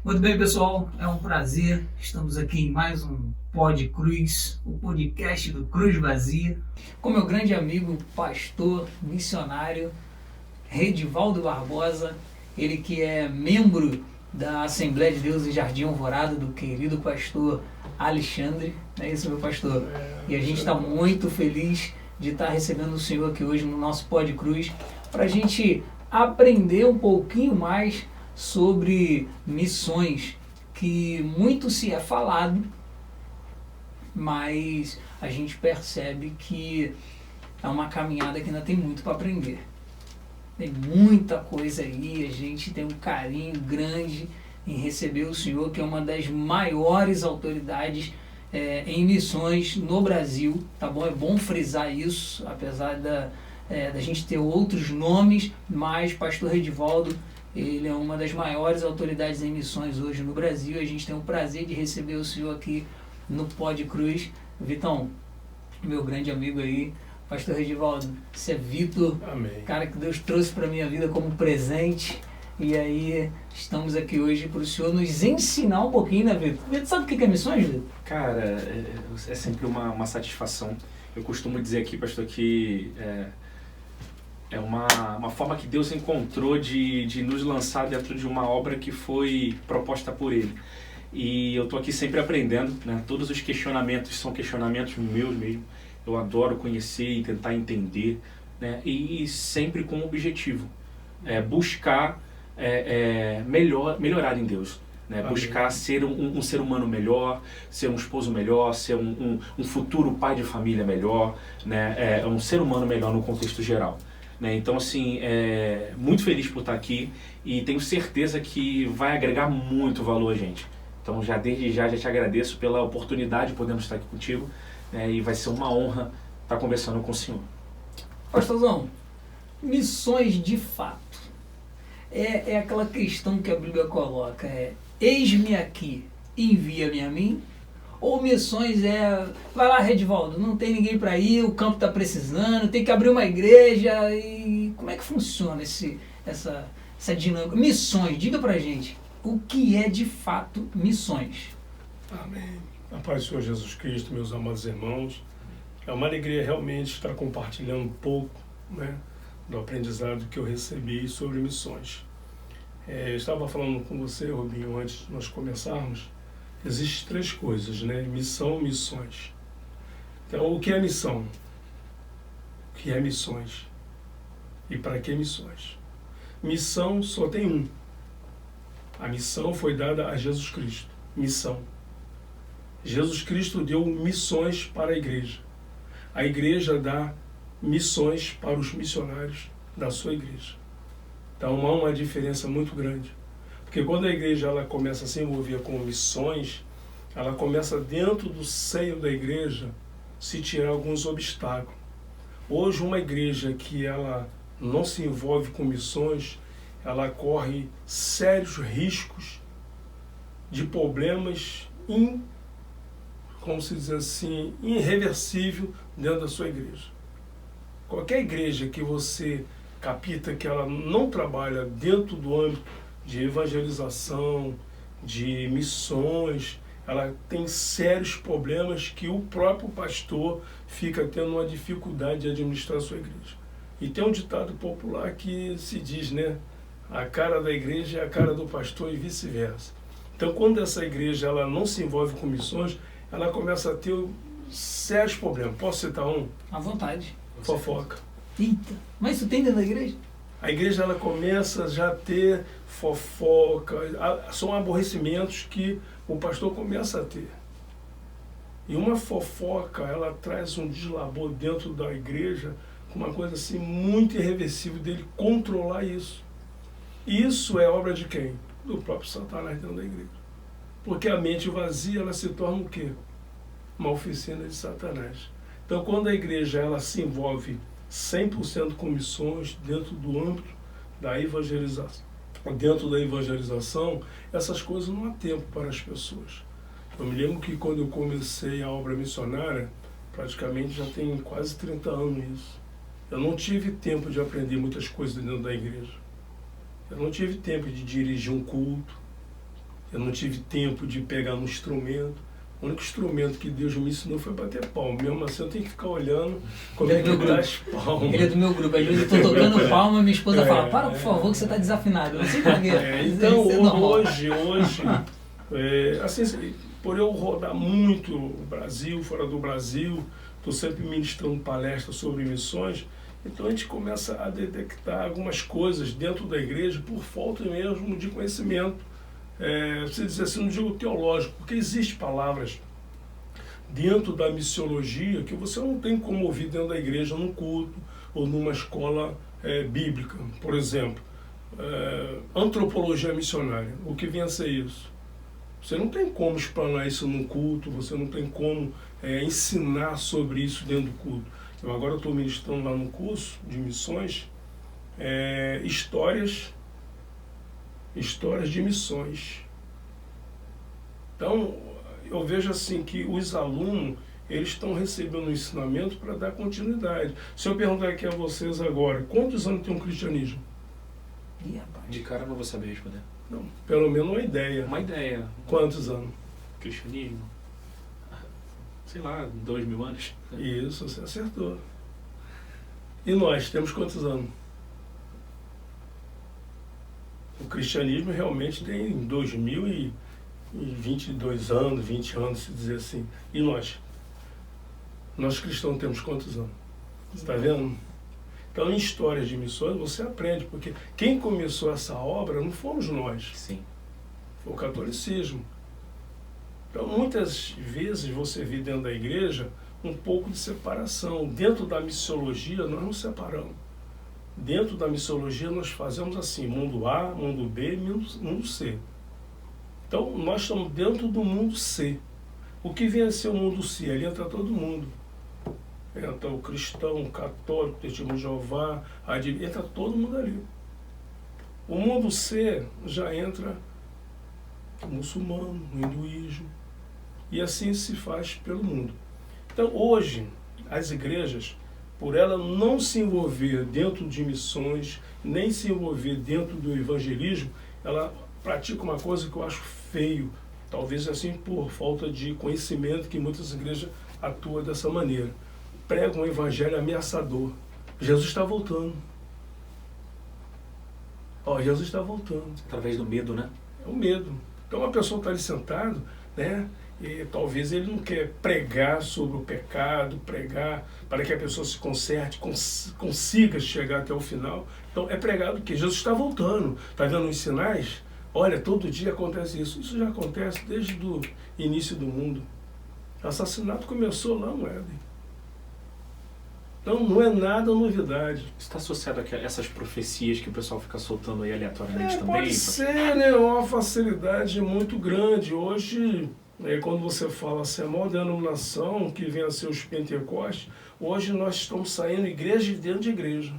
Muito bem, pessoal, é um prazer. Estamos aqui em mais um Pod Cruz, o podcast do Cruz Vazia, com meu grande amigo, pastor, missionário, Redivaldo Barbosa, ele que é membro da Assembleia de Deus em Jardim Alvorada, do querido pastor Alexandre. Não é isso, meu pastor? E a gente está muito feliz de estar recebendo o senhor aqui hoje no nosso Pod Cruz, para a gente aprender um pouquinho mais sobre missões, que muito se é falado, mas a gente percebe que é uma caminhada que ainda tem muito para aprender. Tem muita coisa aí, a gente tem um carinho grande em receber o senhor, que é uma das maiores autoridades em missões no Brasil, tá bom? É bom frisar isso, apesar da gente ter outros nomes, mas pastor Redivaldo, ele é uma das maiores autoridades em missões hoje no Brasil. A gente tem o prazer de receber o senhor aqui no Pod Cruz. Vitão, meu grande amigo aí, pastor Redivaldo, esse é Vitor, Amém. Cara que Deus trouxe para a minha vida como presente. E aí, estamos aqui hoje para o senhor nos ensinar um pouquinho, né, Vitor? Vitor, sabe o que é missões, Vitor? Cara, é sempre uma satisfação. Eu costumo dizer aqui, pastor, que é uma forma que Deus encontrou de nos lançar dentro de uma obra que foi proposta por Ele. E eu estou aqui sempre aprendendo, né? Todos os questionamentos são questionamentos meus mesmo. Eu adoro conhecer e tentar entender, né? E sempre com o objetivo, buscar melhorar em Deus. Né? Buscar ser um ser humano melhor, ser um esposo melhor, ser um futuro pai de família melhor, né? Um ser humano melhor no contexto geral. Né? Então, assim, muito feliz por estar aqui e tenho certeza que vai agregar muito valor a gente. Então, desde já te agradeço pela oportunidade de podermos estar aqui contigo, né? E vai ser uma honra estar conversando com o senhor. Pastorzão, missões de fato. É aquela questão que a Bíblia coloca, eis-me aqui, envia-me a mim, ou missões vai lá, Redivaldo, não tem ninguém para ir, o campo está precisando, tem que abrir uma igreja, e como é que funciona essa dinâmica? Missões, diga pra gente, o que é de fato missões? Amém. A paz do Senhor Jesus Cristo, meus amados irmãos, é uma alegria realmente estar compartilhando um pouco, né, do aprendizado que eu recebi sobre missões. Eu estava falando com você, Rubinho, antes de nós começarmos. Existem três coisas, né? Missão, missões. Então, o que é missão? O que é missões? E para que missões? Missão só tem um. A missão foi dada a Jesus Cristo. Missão. Jesus Cristo deu missões para a igreja. A igreja dá missões para os missionários da sua igreja. Então há uma diferença muito grande. Porque quando a igreja ela começa a se envolver com missões, ela começa dentro do seio da igreja se tirar alguns obstáculos. Hoje uma igreja que ela não se envolve com missões, ela corre sérios riscos de problemas como se diz assim, irreversível dentro da sua igreja. Qualquer igreja que você capta que ela não trabalha dentro do âmbito de evangelização, de missões, ela tem sérios problemas que o próprio pastor fica tendo uma dificuldade de administrar a sua igreja. E tem um ditado popular que se diz, né? A cara da igreja é a cara do pastor e vice-versa. Então, quando essa igreja ela não se envolve com missões, ela começa a ter sérios problemas. Posso citar um? À vontade. Fofoca. Eita, mas isso tem dentro da igreja? A igreja ela começa já a ter fofoca, são aborrecimentos que o pastor começa a ter. E uma fofoca, ela traz um deslabor dentro da igreja, com uma coisa assim muito irreversível dele controlar isso. Isso é obra de quem? Do próprio Satanás dentro da igreja. Porque a mente vazia, ela se torna o quê? Uma oficina de Satanás. Então, quando a igreja ela se envolve 100% com missões dentro do âmbito da evangelização, essas coisas não há tempo para as pessoas. Eu me lembro que quando eu comecei a obra missionária, praticamente já tem quase 30 anos isso. Eu não tive tempo de aprender muitas coisas dentro da igreja. Eu não tive tempo de dirigir um culto. eu não tive tempo de pegar um instrumento. O único instrumento que Deus me ensinou foi bater palma. Mesmo assim, eu tenho que ficar olhando como é que ele dá as palmas. Ele é do meu grupo. Às vezes eu estou tocando palma e minha esposa fala, para, por favor, que você está desafinado. Eu não sei por quê. Então, hoje, assim, por eu rodar muito o Brasil, fora do Brasil, estou sempre ministrando palestras sobre missões, então a gente começa a detectar algumas coisas dentro da igreja por falta mesmo de conhecimento. Você dizer assim, não digo teológico, porque existem palavras dentro da missiologia que você não tem como ouvir dentro da igreja, num culto ou numa escola bíblica. Por exemplo, antropologia missionária. O que vem a ser isso? Você não tem como explanar isso num culto, você não tem como ensinar sobre isso dentro do culto. Eu agora estou ministrando lá no curso de missões, histórias de missões. Então, eu vejo assim que os alunos, eles estão recebendo um ensinamento para dar continuidade. Se eu perguntar aqui a vocês agora, quantos anos tem um cristianismo? De cara não vou saber responder. Não, pelo menos uma ideia. Uma ideia. Quantos anos? Cristianismo? Sei lá, 2000 anos. Isso, você acertou. E nós, temos quantos anos? O cristianismo realmente tem 2022 anos, 20 anos, se dizer assim. E nós? Nós cristãos temos quantos anos? Você está vendo? Então, em histórias de missões, você aprende, porque quem começou essa obra não fomos nós. Sim. Foi o catolicismo. Então, muitas vezes você vê dentro da igreja um pouco de separação. Dentro da missiologia, nós não separamos. Dentro da missiologia nós fazemos assim, mundo A, mundo B, mundo C. Então nós estamos dentro do mundo C. O que vem a ser o mundo C? Ali entra todo mundo. Entra o cristão, o católico, o testemunho de Jeová, entra todo mundo ali. O mundo C já entra o muçulmano, o hinduísmo. E assim se faz pelo mundo. Então hoje, as igrejas, por ela não se envolver dentro de missões, nem se envolver dentro do evangelismo, ela pratica uma coisa que eu acho feio, talvez assim por falta de conhecimento que muitas igrejas atuam dessa maneira. Pregam um evangelho ameaçador. Jesus está voltando. Jesus está voltando. Através do medo, né? É o medo. Então uma pessoa está ali sentado, né? E talvez ele não quer pregar sobre o pecado, pregar para que a pessoa se conserte, consiga chegar até o final. Então é pregado que Jesus está voltando. Está vendo os sinais? Olha, todo dia acontece isso. Isso já acontece desde o início do mundo. O assassinato começou lá no Éden. Então não é nada novidade. Está associado a essas profecias que o pessoal fica soltando aí aleatoriamente também? Pode ser, né? Uma facilidade muito grande. Hoje, quando você fala assim, a maior denominação que vem a ser os Pentecostes, hoje nós estamos saindo igreja dentro de igreja.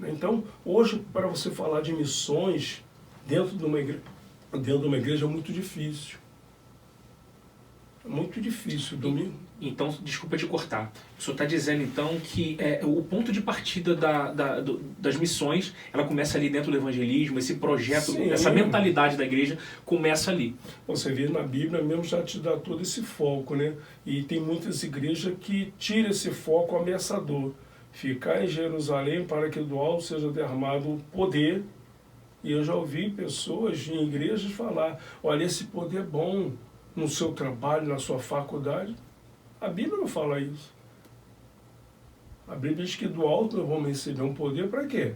Então, hoje, para você falar de missões dentro de uma igreja é muito difícil. É muito difícil. Domingo. Então, desculpa te cortar. O senhor está dizendo, então, que o ponto de partida das missões, ela começa ali dentro do evangelismo, esse projeto, Sim. Essa mentalidade da igreja começa ali. Você vê na Bíblia mesmo já te dá todo esse foco, né? E tem muitas igrejas que tiram esse foco ameaçador. Ficar em Jerusalém para que do alto seja derramado o poder. E eu já ouvi pessoas em igrejas falar, olha, esse poder é bom no seu trabalho, na sua faculdade. A Bíblia não fala isso. A Bíblia diz que do alto nós vamos receber um poder para quê?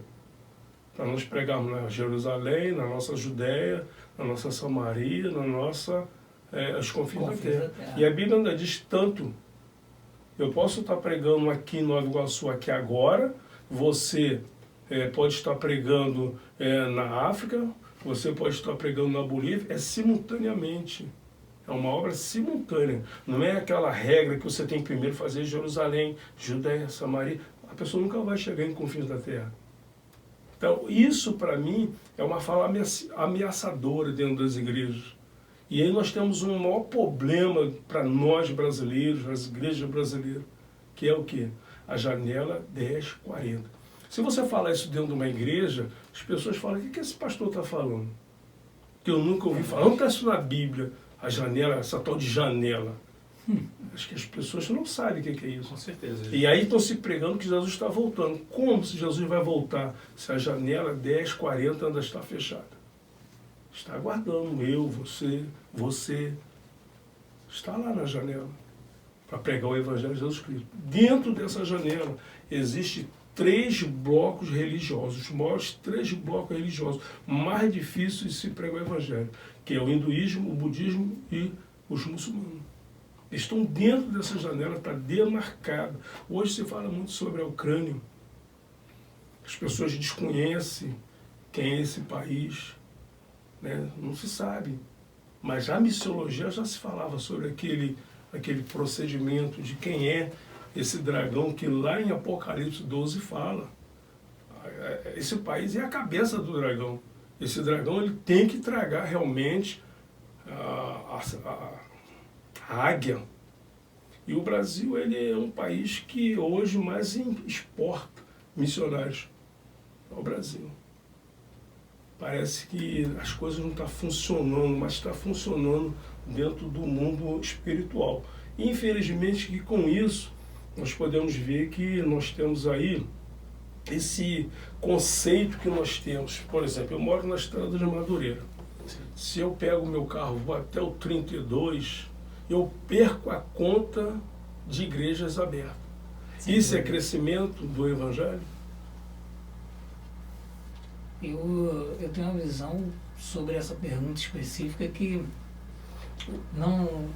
Para nós pregarmos na Jerusalém, na nossa Judéia, na nossa Samaria, na nossa os confins da terra. E a Bíblia ainda diz tanto. Eu posso estar pregando aqui em Nova Iguaçu aqui agora, você pode estar pregando na África, você pode estar pregando na Bolívia, simultaneamente. É uma obra simultânea. Não é aquela regra que você tem que primeiro fazer em Jerusalém, Judéia, Samaria. A pessoa nunca vai chegar em confins da terra. Então, isso para mim é uma fala ameaçadora dentro das igrejas. E aí nós temos um maior problema para nós brasileiros, as igrejas brasileiras, que é o quê? A janela 10-40. Se você falar isso dentro de uma igreja, as pessoas falam, o que esse pastor está falando? que eu nunca ouvi falar. Não está isso na Bíblia, a janela, essa tal de janela. Acho que as pessoas não sabem o que é isso. Com certeza. E aí estão se pregando que Jesus está voltando. Como se Jesus vai voltar se a janela 10, 40 ainda está fechada? Está aguardando eu, você. Está lá na janela para pregar o Evangelho de Jesus Cristo. Dentro dessa janela existem 3 blocos religiosos, os maiores 3 blocos religiosos mais difíceis de se pregar o Evangelho, que é o hinduísmo, o budismo e os muçulmanos. Estão dentro dessa janela, está demarcado. Hoje se fala muito sobre a Ucrânia. As pessoas desconhecem quem é esse país, né? Não se sabe. Mas a missiologia já se falava sobre aquele procedimento de quem é esse dragão que lá em Apocalipse 12 fala. Esse país é a cabeça do dragão. Esse dragão ele tem que tragar realmente a águia. E o Brasil ele é um país que hoje mais exporta missionários ao Brasil. Parece que as coisas não estão funcionando, mas está funcionando dentro do mundo espiritual. E, infelizmente, que com isso nós podemos ver que nós temos aí esse conceito que nós temos. Por exemplo, eu moro na estrada de Madureira. Se eu pego o meu carro, vou até o 32, eu perco a conta de igrejas abertas. Isso é crescimento do Evangelho? Eu tenho uma visão sobre essa pergunta específica que não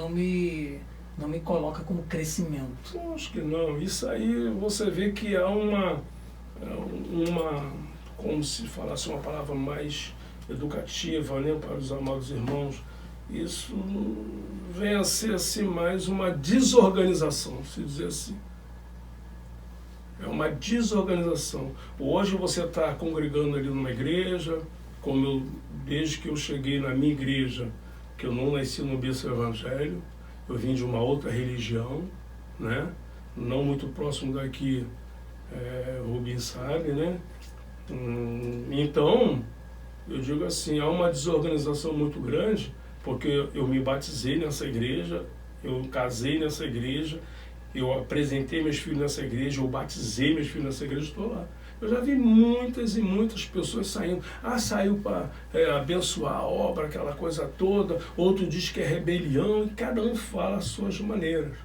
me coloca como crescimento. Acho que não. Isso aí você vê que há uma como se falasse uma palavra mais educativa, né, para os amados irmãos. Isso vem a ser assim mais uma desorganização, se dizer assim. É uma desorganização. Hoje você está congregando ali numa igreja, desde que eu cheguei na minha igreja, que eu não nasci no berço evangelho, eu vim de uma outra religião, né? Não muito próximo daqui, o Rubens sabe, né? Então, eu digo assim, há uma desorganização muito grande, porque eu me batizei nessa igreja, eu casei nessa igreja, eu apresentei meus filhos nessa igreja, eu batizei meus filhos nessa igreja, estou lá. Eu já vi muitas e muitas pessoas saindo. Saiu para abençoar a obra, aquela coisa toda. Outro diz que é rebelião, e cada um fala as suas maneiras.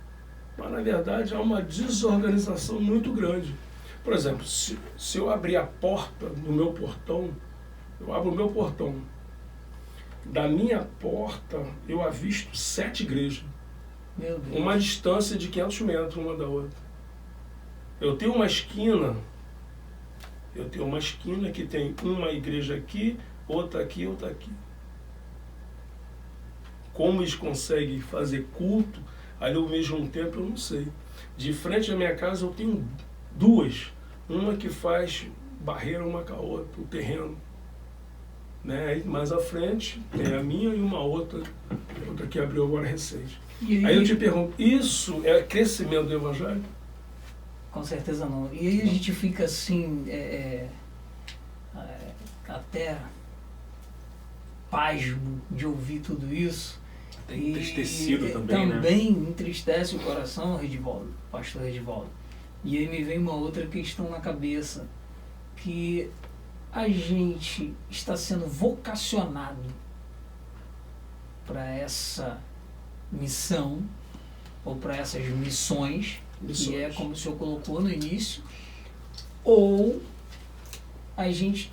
Mas, na verdade, há uma desorganização muito grande. Por exemplo, se eu abrir a porta do meu portão, eu abro o meu portão. Da minha porta, eu avisto 7 igrejas. Meu Deus. Uma distância de 500 metros uma da outra. Eu tenho uma esquina que tem uma igreja aqui, outra aqui, outra aqui. Como eles conseguem fazer culto ali ao mesmo tempo, eu não sei. De frente à minha casa eu tenho 2. Uma que faz barreira uma com a outra, o terreno. Né? Aí mais à frente tem a minha e uma outra que abriu agora recente. Aí eu te pergunto, isso é crescimento do Evangelho? Com certeza não. E aí a gente fica assim, até pasmo de ouvir tudo isso. Entristecido também, também entristece o coração, Redivaldo, pastor Redivaldo. E aí me vem uma outra questão na cabeça, que a gente está sendo vocacionado para essa missão, ou para essas missões, que é como o senhor colocou no início, ou a gente,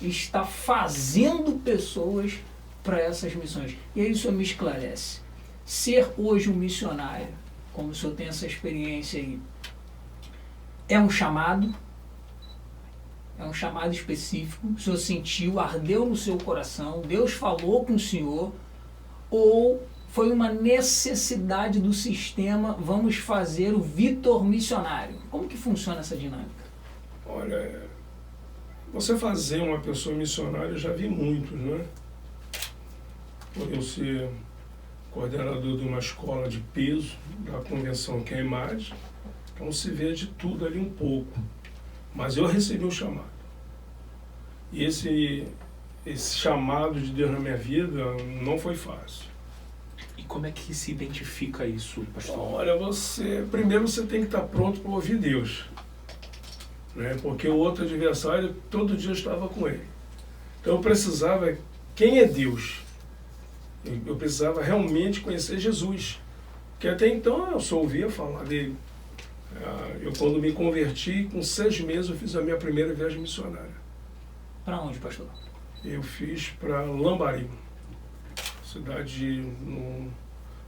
está fazendo pessoas para essas missões. E aí o senhor me esclarece. Ser hoje um missionário, como o senhor tem essa experiência aí, é um chamado? É um chamado específico? O senhor sentiu, ardeu no seu coração, Deus falou com o senhor, ou foi uma necessidade do sistema, vamos fazer o Vitor missionário? Como que funciona essa dinâmica? Olha, você fazer uma pessoa missionária, eu já vi muitos, né? Por eu ser coordenador de uma escola de peso, da convenção que é a IMAD, então se vê de tudo ali um pouco. Mas eu recebi um chamado. E esse chamado de Deus na minha vida não foi fácil. E como é que se identifica isso, pastor? Olha, primeiro você tem que estar pronto para ouvir Deus, né? Porque o outro adversário todo dia estava com ele. Então eu precisava, quem é Deus? Eu precisava realmente conhecer Jesus, que até então eu só ouvia falar dele. Eu quando me converti, com 6 meses eu fiz a minha primeira viagem missionária. Para onde, pastor? Eu fiz para Lambari, cidade no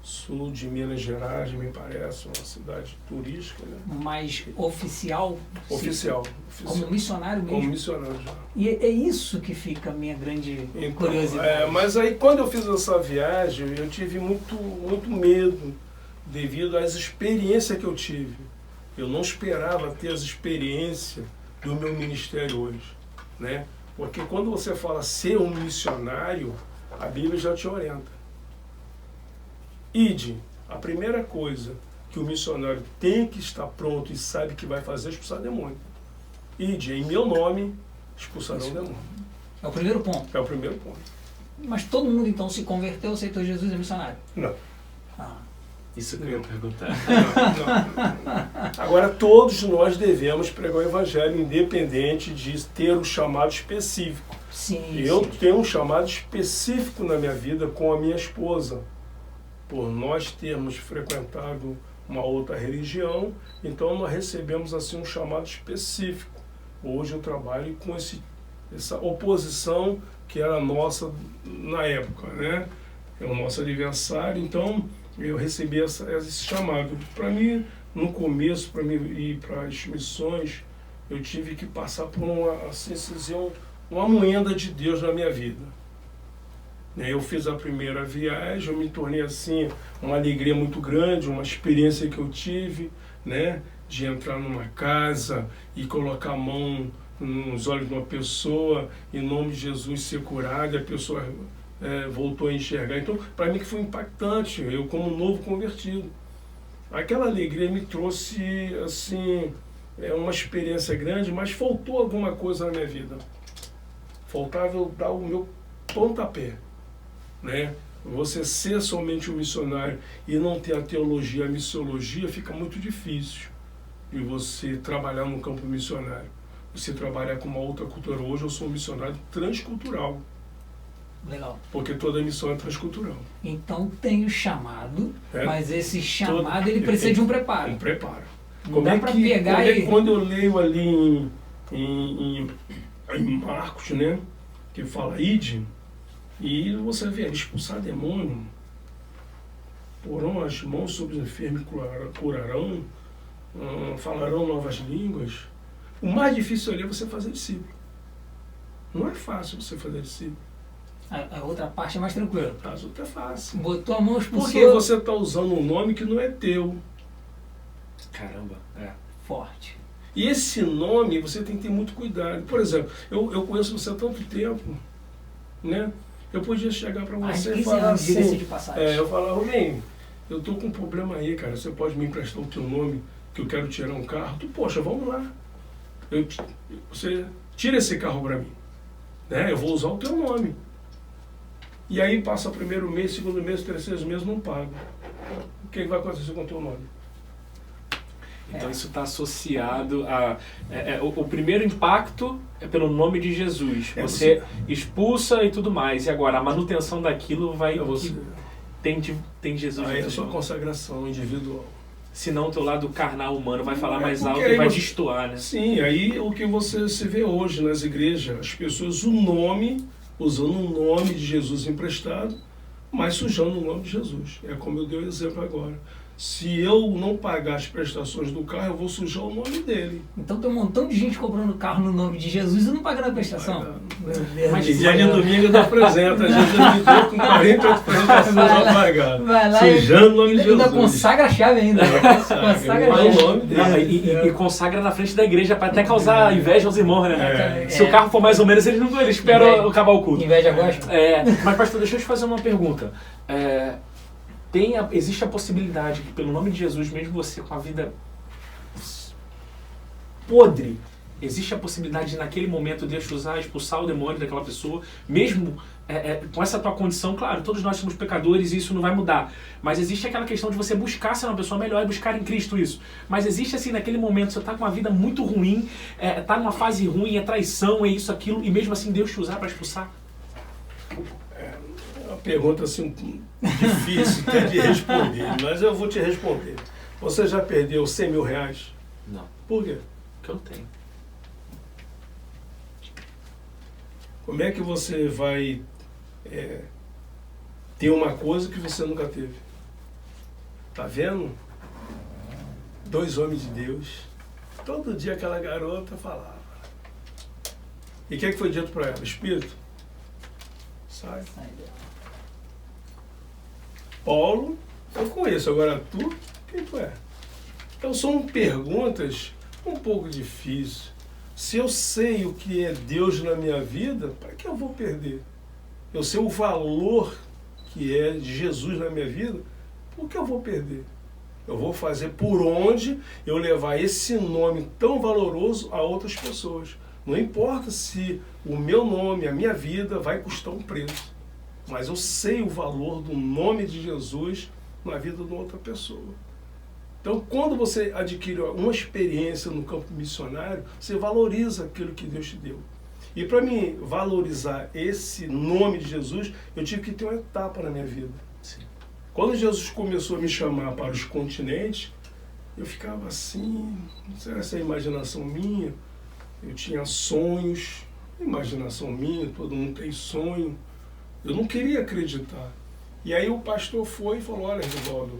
sul de Minas Gerais, me parece, uma cidade turística, né? Mas oficial? Oficial. Como missionário mesmo? Como missionário já. E é isso que fica a minha grande curiosidade. Mas aí quando eu fiz essa viagem, eu tive muito medo devido às experiências que eu tive. Eu não esperava ter as experiências do meu ministério hoje, né? Porque quando você fala ser um missionário, a Bíblia já te orienta. Ide, a primeira coisa que o missionário tem que estar pronto e sabe que vai fazer é expulsar demônio. Ide, em meu nome, expulsarão demônio. É o primeiro ponto. É o primeiro ponto. Mas todo mundo então se converteu, aceitou Jesus e é missionário? Não. Isso que eu ia perguntar. Não. Agora, todos nós devemos pregar o Evangelho, independente de ter um chamado específico. Sim. Eu tenho um chamado específico na minha vida com a minha esposa. Por nós termos frequentado uma outra religião, então nós recebemos assim um chamado específico. Hoje eu trabalho com essa oposição que era nossa na época, né? É o nosso aniversário, então eu recebi esse chamado. Para mim, no começo, para mim ir para as missões, eu tive que passar por uma moenda de Deus na minha vida. Eu fiz a primeira viagem, eu me tornei assim, uma alegria muito grande, uma experiência que eu tive, né, de entrar numa casa e colocar a mão nos olhos de uma pessoa, em nome de Jesus ser curada, e a pessoa voltou a enxergar. Então, para mim que foi impactante, eu como novo convertido. Aquela alegria me trouxe, assim, uma experiência grande, mas faltou alguma coisa na minha vida. Faltava eu dar o meu pontapé, né? Você ser somente um missionário e não ter a teologia, a missiologia, fica muito difícil de você trabalhar no campo missionário. Você trabalhar com uma outra cultura. Hoje eu sou um missionário transcultural. Legal. Porque toda missão é transcultural. Então tem o chamado, mas esse chamado ele precisa de um preparo. Um preparo. Não dá para pegar quando eu leio ali em Marcos, né, que fala ide, e você vê expulsar demônio, porão as mãos sobre os enfermos curarão, falarão novas línguas. O mais difícil ali é você fazer discípulo. Não é fácil você fazer discípulo. A outra parte é mais tranquila. A outra é fácil. Botou a mão, expulsou. Porque você está usando um nome que não é teu. Caramba, forte. E esse nome você tem que ter muito cuidado. Por exemplo, eu conheço você há tanto tempo, né? Eu podia chegar para você e falar assim, eu falar, Rubem, eu tô com um problema aí, cara, você pode me emprestar o teu nome, que eu quero tirar um carro? Poxa, vamos lá. Você tira esse carro para mim, né? Eu vou usar o teu nome. E aí passa o primeiro mês, segundo mês, terceiro mês, não pago. O que vai acontecer com o teu nome? Então isso está associado a... o primeiro impacto é pelo nome de Jesus. Você expulsa e tudo mais. E agora, a manutenção daquilo vai... Tem Jesus. Aí é a sua consagração individual. Senão o teu lado carnal humano vai falar mais alto e vai destoar, né? Sim, aí o que você se vê hoje nas igrejas, as pessoas usando o nome de Jesus emprestado, mas sujando o nome de Jesus. É como eu dei o exemplo agora. Se eu não pagar as prestações do carro, eu vou sujar o nome dele. Então tem um montão de gente comprando carro no nome de Jesus e não pagando a prestação. Mas dia de domingo eu dou presente. A gente me deu com 48 prestações a pagar. Vai lá sujando o nome de Jesus. Ainda consagra a chave ainda. Consagra o nome dele. E consagra na frente da igreja para até causar inveja aos irmãos, né? Se o carro for mais ou menos, eles esperam acabar o culto. Inveja gosta? Mas pastor, deixa eu te fazer uma pergunta. Existe a possibilidade que, pelo nome de Jesus, mesmo você com a vida podre, existe a possibilidade de naquele momento Deus te usar, expulsar o demônio daquela pessoa, mesmo com essa tua condição. Claro, todos nós somos pecadores e isso não vai mudar, mas existe aquela questão de você buscar ser uma pessoa melhor e buscar em Cristo isso. Mas existe assim, naquele momento, você está com uma vida muito ruim, está numa fase ruim, é traição, é isso, aquilo, e mesmo assim Deus te usar para expulsar? É uma pergunta assim, difícil até de responder, mas eu vou te responder. Você já perdeu R$100 mil? Não. Por quê? Porque eu não tenho. Como é que você vai ter uma coisa que você nunca teve? Tá vendo? 2 homens de Deus. Todo dia aquela garota falava. E o que foi dito para ela? Espírito, sai. Paulo, eu conheço. Agora tu, quem tu é? Então são perguntas um pouco difíceis. Se eu sei o que é Deus na minha vida, para que eu vou perder? Eu sei o valor que é de Jesus na minha vida, por que eu vou perder? Eu vou fazer por onde eu levar esse nome tão valoroso a outras pessoas. Não importa se o meu nome, a minha vida vai custar um preço, mas eu sei o valor do nome de Jesus na vida de outra pessoa. Então, quando você adquire uma experiência no campo missionário, você valoriza aquilo que Deus te deu. E para mim valorizar esse nome de Jesus, eu tive que ter uma etapa na minha vida. Sim. Quando Jesus começou a me chamar para os continentes, eu ficava assim, será essa imaginação minha? Eu tinha sonhos, imaginação minha, todo mundo tem sonho. Eu não queria acreditar. E aí o pastor foi e falou, olha, Rivaldo,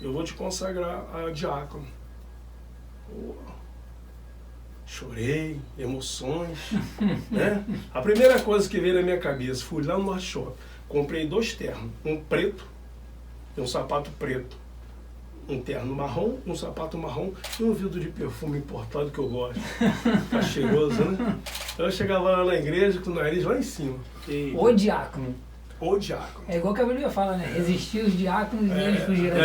eu vou te consagrar a diácono. Pô, chorei, emoções, né? A primeira coisa que veio na minha cabeça, fui lá no Norte Shopping, comprei 2 ternos, um preto e um sapato preto. Um terno marrom, um sapato marrom e um vidro de perfume importado que eu gosto. Tá cheiroso, né? Eu chegava lá na igreja com o nariz lá em cima. O diácono. O diácono. É igual que a Bíblia fala, né? Resistir os diáconos e eles fugiram.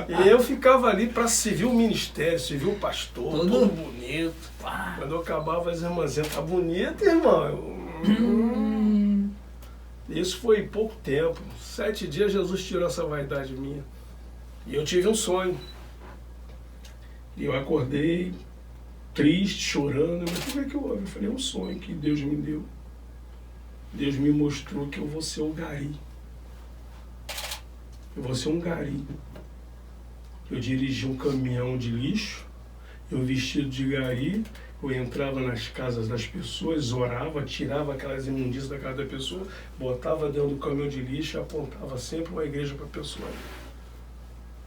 E eu ficava ali para servir o ministério, servir o pastor, todo bonito. Pá. Quando eu acabava, as irmãzinhas, tá bonita, irmão? Isso foi pouco tempo. 7 dias Jesus tirou essa vaidade minha. E eu tive um sonho. E eu acordei triste, chorando. Mas por que eu ouvi? Eu falei, é um sonho que Deus me deu. Deus me mostrou que eu vou ser o gari. Eu vou ser um gari. Eu dirigi um caminhão de lixo, eu vestido de gari, eu entrava nas casas das pessoas, orava, tirava aquelas imundícias da casa da pessoa, botava dentro do caminhão de lixo e apontava sempre uma igreja para a pessoa.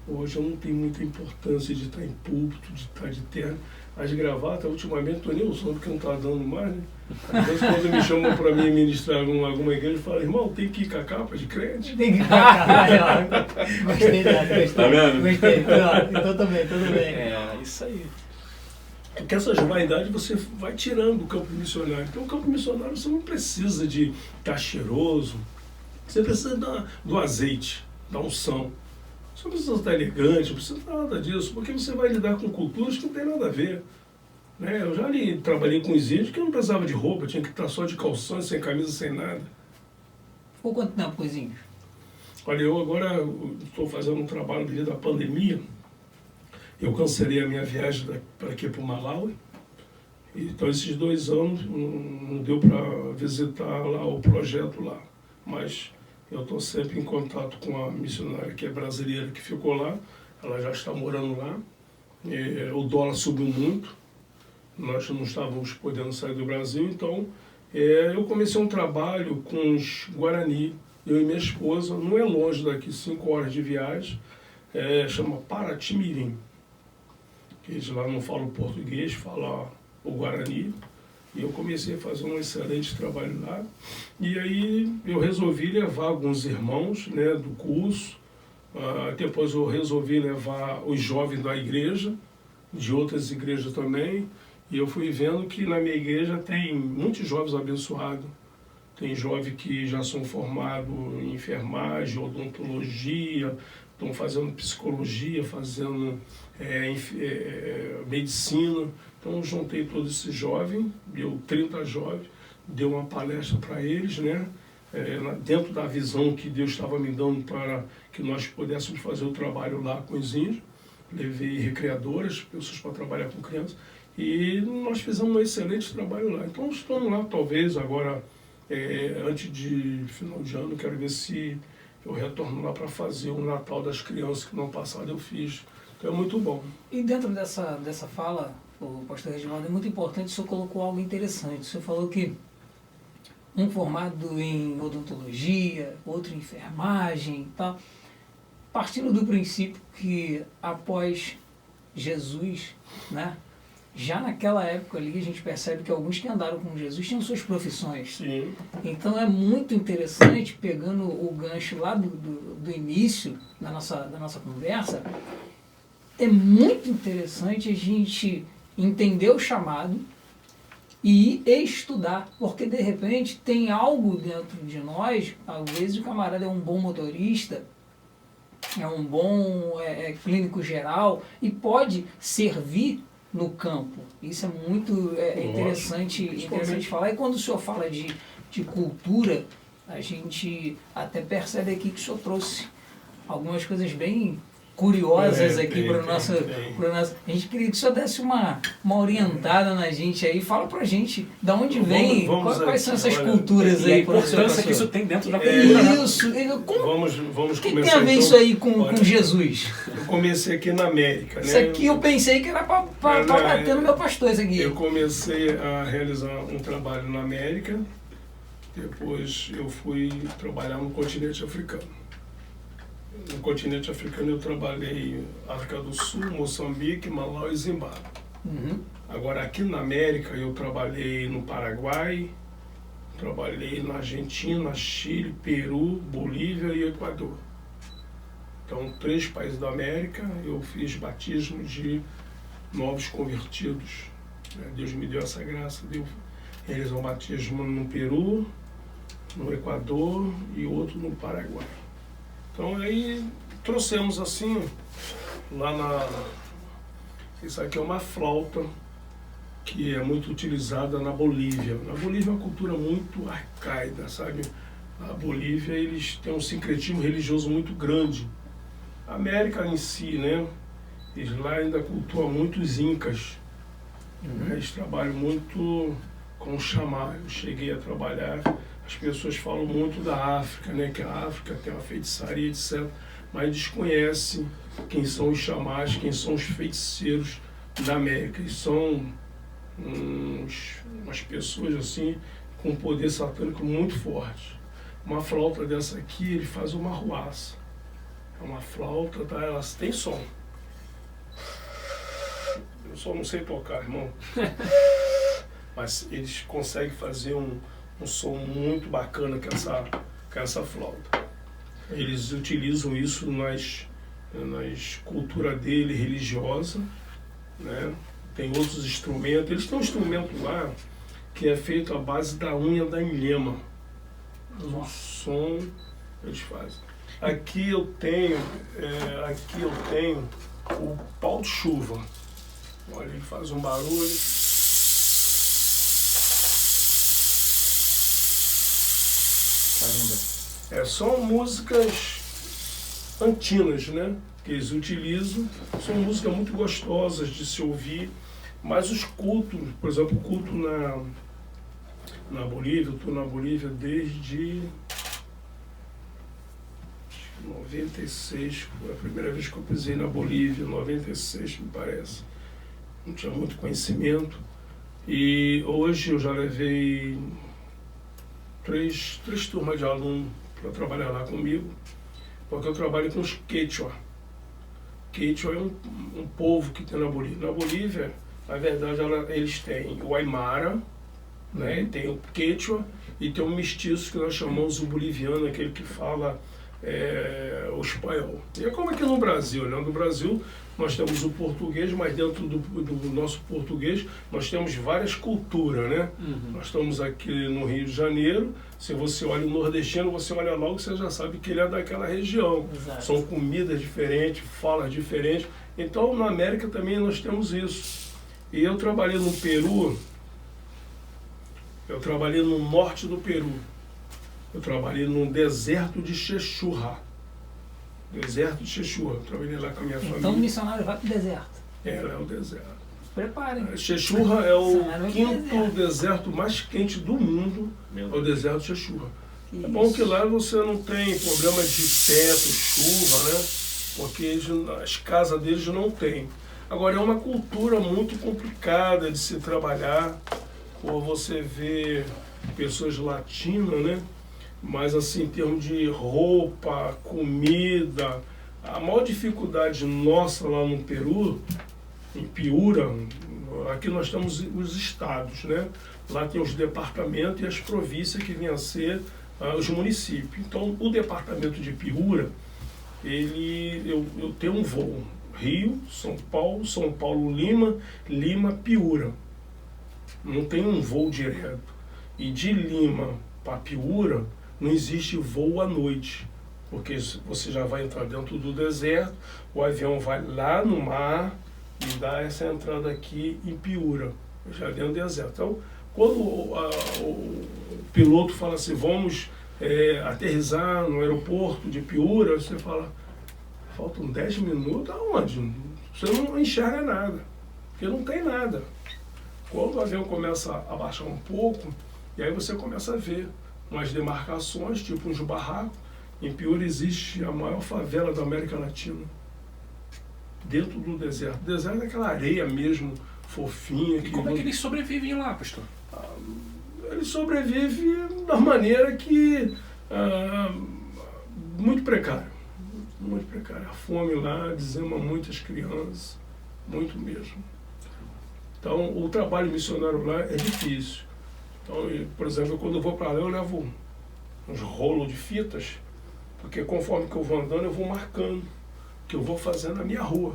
Hoje eu não tenho muita importância de estar em púlpito, de estar de terno. As gravatas, ultimamente, estou nem usando porque não está dando mais, né? Às vezes, quando me chamam para mim ministrar alguma igreja, eu falo, irmão, tem que ir com a capa de crente? Tem que ir com a capa. Gostei dessa, gostei. Tá vendo? Gostei. Então também, tudo bem. É, isso aí. Porque essas vaidades você vai tirando do campo missionário. Então, o campo missionário você não precisa de estar cheiroso, você precisa do azeite, da unção. Você não precisa estar elegante, não precisa nada disso, porque você vai lidar com culturas que não tem nada a ver. Né? Eu já trabalhei com os índios que eu não precisava de roupa, eu tinha que estar só de calções, sem camisa, sem nada. Ficou quanto tempo com os índios? Olha, eu agora estou fazendo um trabalho devido à pandemia. Eu cancelei a minha viagem para aqui para o Malawi. Então, esses 2 anos não deu para visitar lá o projeto lá. Mas eu estou sempre em contato com a missionária que é brasileira que ficou lá. Ela já está morando lá. O dólar subiu muito. Nós não estávamos podendo sair do Brasil. Então, eu comecei um trabalho com os Guarani. Eu e minha esposa, não é longe daqui, 5 horas de viagem. Chama Paratimirim. Eles lá não falam português, falam o Guarani. E eu comecei a fazer um excelente trabalho lá. E aí eu resolvi levar alguns irmãos, né, do curso. Depois eu resolvi levar os jovens da igreja, de outras igrejas também. E eu fui vendo que na minha igreja tem muitos jovens abençoados. Tem jovens que já são formados em enfermagem, odontologia, estão fazendo psicologia, fazendo medicina. Então, juntei todos esses jovens, deu 30 jovens, deu uma palestra para eles, né? Dentro da visão que Deus estava me dando para que nós pudéssemos fazer o trabalho lá com os índios. Levei recreadoras, pessoas para trabalhar com crianças, e nós fizemos um excelente trabalho lá. Então, estamos lá, talvez, agora, antes de final de ano, quero ver se eu retorno lá para fazer o Natal das crianças, que no ano passado eu fiz. Então, é muito bom. E dentro dessa fala, o pastor Reginaldo, é muito importante, o senhor colocou algo interessante. O senhor falou que um formado em odontologia, outro em enfermagem e tal, partindo do princípio que após Jesus, né, já naquela época ali a gente percebe que alguns que andaram com Jesus tinham suas profissões. Sim. Então é muito interessante, pegando o gancho lá do início da nossa conversa, é muito interessante a gente entender o chamado e estudar, porque de repente tem algo dentro de nós, às vezes o camarada é um bom motorista, é um bom clínico geral e pode servir no campo. Isso é muito interessante falar. E quando o senhor fala de cultura, a gente até percebe aqui que o senhor trouxe algumas coisas bem curiosas aqui para o nosso... A gente queria que o senhor desse uma orientada na gente aí. Fala pra gente de onde vem, quais são essas culturas aí. A importância que isso tem dentro da cultura. Isso. Vamos que começar, tem a ver isso aí com Jesus? Eu comecei aqui na América, né? Isso aqui eu pensei que era para bater no meu pastor, isso aqui. Eu comecei a realizar um trabalho na América, depois eu fui trabalhar no continente africano. No continente africano eu trabalhei África do Sul, Moçambique, Malau e Zimbábue. Uhum. Agora aqui na América eu trabalhei no Paraguai, trabalhei na Argentina, Chile, Peru, Bolívia e Equador. Então 3 países da América eu fiz batismo de novos convertidos. Deus me deu essa graça de eu realizar um batismo no Peru, no Equador e outro no Paraguai. Então aí trouxemos assim, isso aqui é uma flauta que é muito utilizada na Bolívia. Na Bolívia é uma cultura muito arcaica, sabe? A Bolívia, eles têm um sincretismo religioso muito grande. A América em si, né? Eles lá ainda cultuam muito os incas. Eles trabalham muito com o xamã. Eu cheguei a trabalhar... As pessoas falam muito da África, né? Que a África tem uma feitiçaria, etc. Mas desconhecem quem são os xamãs, quem são os feiticeiros da América. Eles são umas pessoas assim com um poder satânico muito forte. Uma flauta dessa aqui, ele faz uma arruaça. É uma flauta, tá? Ela tem som. Eu só não sei tocar, irmão. Mas eles conseguem fazer um som muito bacana com essa flauta. Eles utilizam isso nas cultura dele religiosa, né? Tem outros instrumentos. Eles têm um instrumento lá que é feito à base da unha da ilhema. O som eles fazem. Aqui eu tenho o pau de chuva. Olha, ele faz um barulho. Caramba. São músicas antigas, né? Que eles utilizam. São músicas muito gostosas de se ouvir. Mas os cultos, por exemplo, o culto na Bolívia, eu estou na Bolívia desde 96, foi a primeira vez que eu pisei na Bolívia, 96 me parece. Não tinha muito conhecimento. E hoje eu já levei três turmas de alunos para trabalhar lá comigo, porque eu trabalho com os Quechua. Quechua é um povo que tem na Bolívia. Na Bolívia, na verdade, eles têm o Aymara, né? Tem o Quechua e tem um mestiço que nós chamamos o boliviano, aquele que fala o espanhol. E é como aqui no Brasil, né? No Brasil nós temos o português, mas dentro do nosso português nós temos várias culturas, né? Nós estamos aqui no Rio de Janeiro, se você olha o nordestino, você olha logo, você já sabe que ele é daquela região. Exato. São comidas diferentes, falas diferentes. Então, na América também nós temos isso. E eu trabalhei no Peru, eu trabalhei no norte do Peru. Eu trabalhei no deserto de Chechurra. Deserto de Chechurra. Eu trabalhei lá com a minha família. Então o missionário vai para o deserto. É o deserto. Preparem. Chechurra é o Missionário vai pro quinto deserto mais quente do mundo, é o deserto de Chechurra. Que É bom isso. que lá você não tem problema de teto, chuva, né? Porque as casas deles não tem. Agora, é uma cultura muito complicada de se trabalhar, por você vê pessoas latinas, né? Mas assim, em termos de roupa, comida, a maior dificuldade nossa lá no Peru, em Piura, aqui nós temos os estados, né? Lá tem os departamentos e as províncias que vêm a ser os municípios. Então, o departamento de Piura, eu tenho um voo, Rio, São Paulo, Lima, Lima, Piura. Não tem um voo direto. E de Lima para Piura, não existe voo à noite, porque você já vai entrar dentro do deserto, o avião vai lá no mar e dá essa entrada aqui em Piura, já dentro do deserto. Então, quando o piloto fala assim, vamos aterrissar no aeroporto de Piura, você fala, faltam 10 minutos, aonde? Você não enxerga nada, porque não tem nada. Quando o avião começa a baixar um pouco, e aí você começa a ver umas demarcações, tipo uns barracos. Em Piura existe a maior favela da América Latina, dentro do deserto. O deserto é aquela areia mesmo, fofinha. E como é que eles sobrevivem lá, pastor? Eles sobrevivem da maneira que... muito precária. Muito precária. A fome lá dizima muitas crianças, muito mesmo. Então, o trabalho missionário lá é difícil. Então, por exemplo, quando eu vou para lá, eu levo uns rolos de fitas, porque conforme que eu vou andando, eu vou marcando o que eu vou fazendo na minha rua.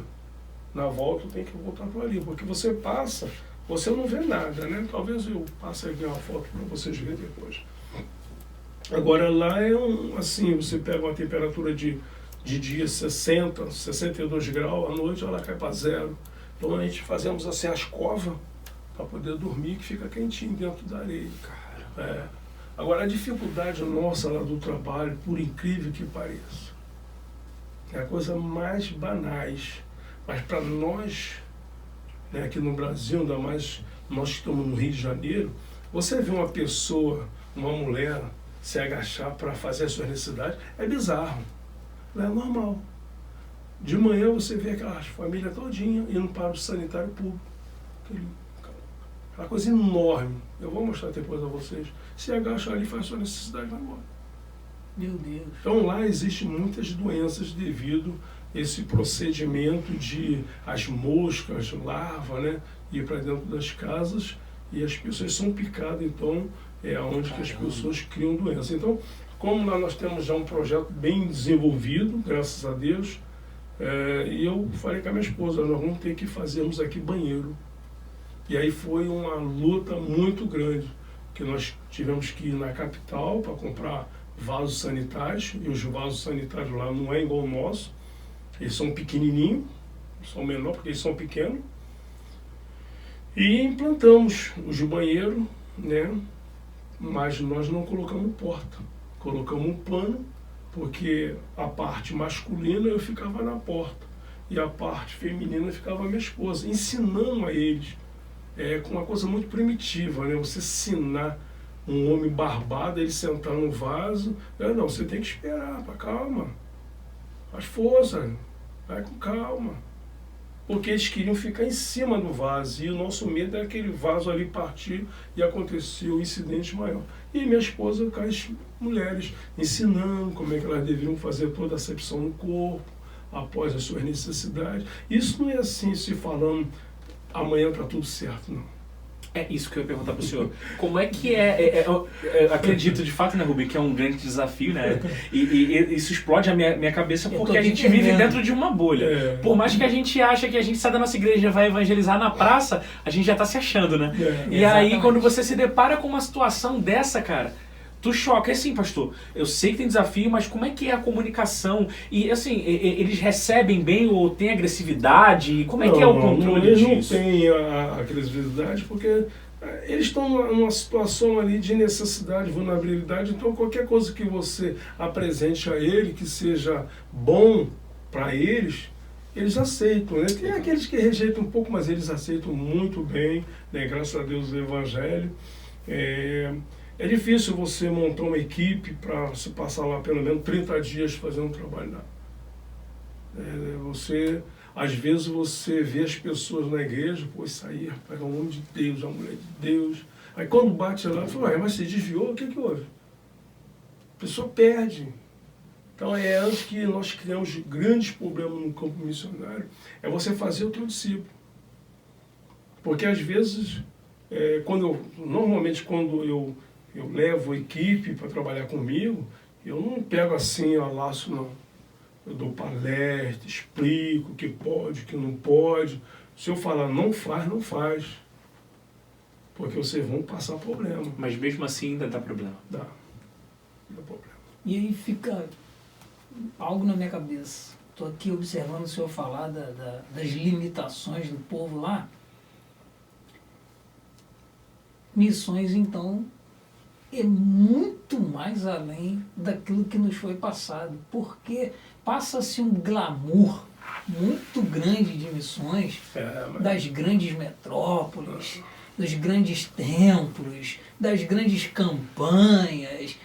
Na volta, eu tenho que voltar para ali, porque você passa, você não vê nada, né? Talvez eu passe aqui uma foto para vocês verem depois. Agora, lá é assim, você pega uma temperatura de dia 60, 62 graus, à noite ela cai para 0. Então, a gente fazemos assim as covas, para poder dormir, que fica quentinho dentro da areia. Agora, a dificuldade nossa lá do trabalho, por incrível que pareça, é a coisa mais banais. Mas para nós, né, aqui no Brasil, ainda mais nós que estamos no Rio de Janeiro, você vê uma pessoa, uma mulher, se agachar para fazer as suas necessidades, é bizarro. Não é normal. De manhã você vê aquela família todinha indo para o sanitário público. Uma coisa enorme. Eu vou mostrar depois a vocês. Se agacha ali, faz sua necessidade e vai embora. Meu Deus. Então lá existem muitas doenças devido a esse procedimento de as moscas, larva, né, ir para dentro das casas e as pessoas são picadas, então é onde que as pessoas criam doenças. Então, como lá nós temos já um projeto bem desenvolvido, graças a Deus, e eu falei com a minha esposa, nós vamos ter que fazermos aqui banheiro. E aí foi uma luta muito grande, que nós tivemos que ir na capital para comprar vasos sanitários, e os vasos sanitários lá não é igual ao nosso, eles são pequenininhos, são menores porque eles são pequenos, e implantamos os banheiros, né? Mas nós não colocamos porta, colocamos um pano, porque a parte masculina eu ficava na porta, e a parte feminina ficava a minha esposa, ensinando a eles. Com uma coisa muito primitiva, né? Você ensinar um homem barbado, ele sentar no vaso, não, você tem que esperar, calma, faz força, vai com calma. Porque eles queriam ficar em cima do vaso, e o nosso medo é aquele vaso ali partir e acontecer um incidente maior. E minha esposa com as mulheres, ensinando como é que elas deveriam fazer toda a acepção no corpo, após as suas necessidades. Isso não é assim, se falando, amanhã está tudo certo, não. É isso que eu ia perguntar para o senhor. Como é que eu acredito de fato, né, Rubi, que é um grande desafio, né? E isso explode a minha cabeça porque a gente vive dentro de uma bolha. Por mais que a gente ache que a gente sai da nossa igreja e vai evangelizar na praça, a gente já está se achando, né? E aí, quando você se depara com uma situação dessa, cara, tu choca. É assim, pastor, eu sei que tem desafio, mas como é que é a comunicação? E assim, eles recebem bem ou tem agressividade? Como é que é o controle disso? Eles não têm a agressividade porque eles estão numa situação ali de necessidade, vulnerabilidade, então qualquer coisa que você apresente a ele, que seja bom para eles, eles aceitam, né? Tem aqueles que rejeitam um pouco, mas eles aceitam muito bem, né? Graças a Deus o Evangelho. É difícil você montar uma equipe para se passar lá pelo menos 30 dias fazendo um trabalho lá. Às vezes você vê as pessoas na igreja, pô, isso aí, rapaz, é um homem de Deus, é uma mulher de Deus. Aí quando bate lá, fala, mas você desviou, o que houve? A pessoa perde. Então é antes que nós criamos grandes problemas no campo missionário, é você fazer o teu discípulo. Porque às vezes, normalmente quando eu levo a equipe para trabalhar comigo, eu não pego assim a laço, não. Eu dou palestra, explico o que pode, o que não pode. Se eu falar não faz, não faz. Porque vocês vão passar problema. Mas mesmo assim ainda dá problema. Dá problema. E aí fica algo na minha cabeça. Estou aqui observando o senhor falar das limitações do povo lá. Missões, então, é muito mais além daquilo que nos foi passado, porque passa-se um glamour muito grande de missões das grandes metrópoles, dos grandes templos, das grandes campanhas,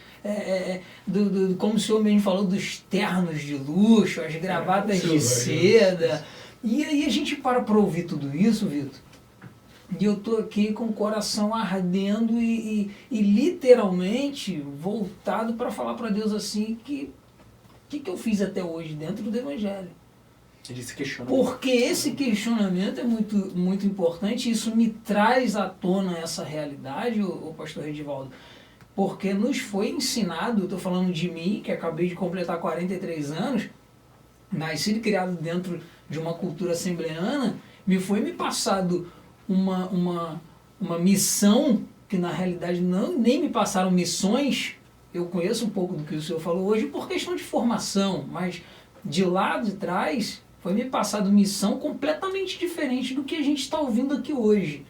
como o senhor mesmo falou, dos ternos de luxo, as gravatas de seda. E aí a gente para ouvir tudo isso, Vitor, e eu estou aqui com o coração ardendo e literalmente voltado para falar para Deus assim que eu fiz até hoje dentro do Evangelho. Ele se questiona. Porque esse questionamento é muito, muito importante, isso me traz à tona essa realidade, o pastor Redivaldo, porque nos foi ensinado, estou falando de mim, que acabei de completar 43 anos, nascido e criado dentro de uma cultura assembleana, me passado uma missão, que na realidade nem me passaram missões. Eu conheço um pouco do que o senhor falou hoje por questão de formação, mas de lá de trás foi me passado missão completamente diferente do que a gente está ouvindo aqui hoje.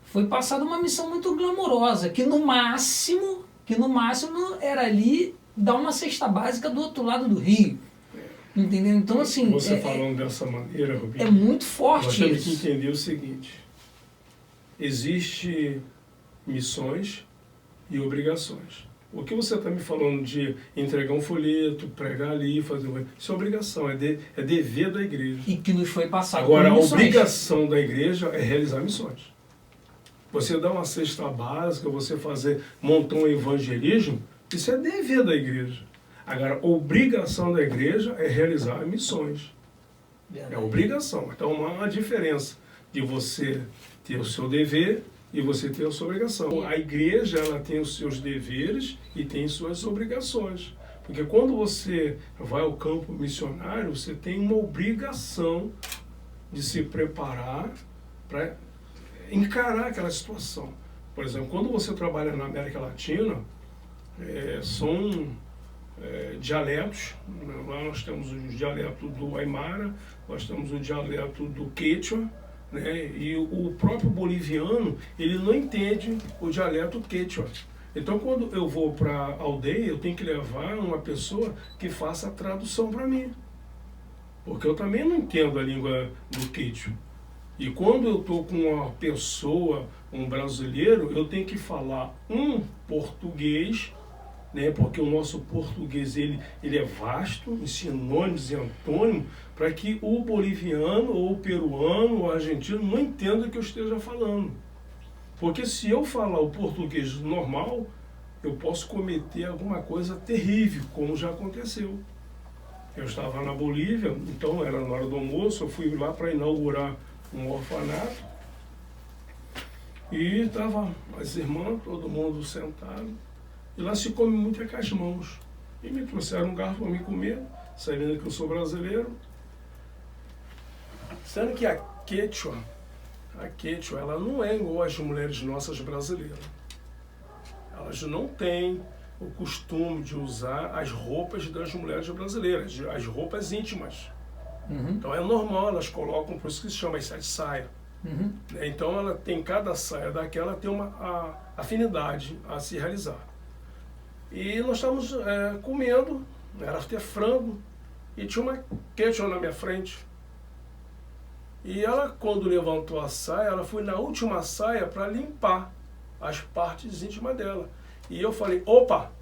Foi passada uma missão muito glamourosa, que no máximo era ali dar uma cesta básica do outro lado do rio. Entendeu? Então, assim... Você falando dessa maneira, Rubinho, é muito forte nós temos isso. que entender o seguinte. Existe missões e obrigações. O que você está me falando de entregar um folheto, pregar ali, fazer... Isso é obrigação, é dever da igreja. E que nos foi passado. Agora, a obrigação da igreja é realizar missões. Você dar uma cesta básica, você montar um evangelismo, isso é dever da igreja. Agora, a obrigação da igreja é realizar missões. É obrigação. Então, há uma diferença de você ter o seu dever e você ter a sua obrigação. A igreja, ela tem os seus deveres e tem suas obrigações. Porque quando você vai ao campo missionário, você tem uma obrigação de se preparar para encarar aquela situação. Por exemplo, quando você trabalha na América Latina, são dialetos. Lá nós temos o dialeto do Aymara, nós temos o dialeto do Quechua, né? E o próprio boliviano, ele não entende o dialeto Quechua. Então, quando eu vou para a aldeia, eu tenho que levar uma pessoa que faça a tradução para mim. Porque eu também não entendo a língua do Quechua. E quando eu estou com uma pessoa, um brasileiro, eu tenho que falar português, né? Porque o nosso português ele é vasto, em sinônimos e antônimos, para que o boliviano, ou o peruano, ou o argentino não entenda o que eu esteja falando. Porque se eu falar o português normal, eu posso cometer alguma coisa terrível, como já aconteceu. Eu estava na Bolívia, então era na hora do almoço, eu fui lá para inaugurar um orfanato. E estava as irmãs, todo mundo sentado, e lá se come muito com as mãos. E me trouxeram um garfo para me comer, sabendo que eu sou brasileiro. Sendo que a quechua, ela não é igual às mulheres nossas brasileiras. Elas não têm o costume de usar as roupas das mulheres brasileiras, as roupas íntimas. Então é normal, elas colocam, por isso que se chama as 7 saias. Então ela tem, cada saia daquela tem uma afinidade a se realizar. E nós estávamos comendo, era até frango, e tinha uma quechua na minha frente. E ela, quando levantou a saia, ela foi na última saia para limpar as partes íntimas dela. E eu falei, opa!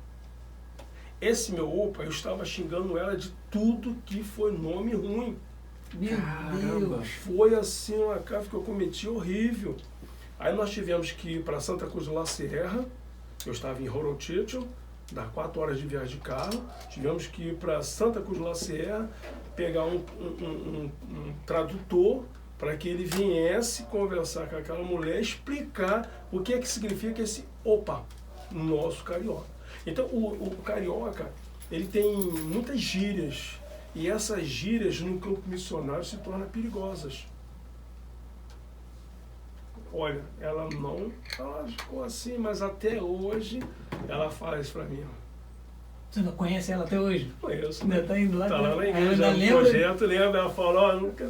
Esse meu opa, eu estava xingando ela de tudo que foi nome ruim. Meu Deus! Foi assim uma gafe que eu cometi horrível. Aí nós tivemos que ir para Santa Cruz de La Sierra, eu estava em Jorochicho, dá 4 horas de viagem de carro. Tivemos que ir para Santa Cruz de La Sierra, pegar um tradutor para que ele viesse conversar com aquela mulher, explicar o que é que significa esse opa, nosso carioca. Então o carioca, ele tem muitas gírias, e essas gírias no campo missionário se tornam perigosas. Olha, ela ficou assim, mas até hoje ela fala isso para mim. Você não conhece ela até hoje? Conheço. Ainda está indo lá? Está lá na igreja, no projeto, lembra? Ela falou, nunca...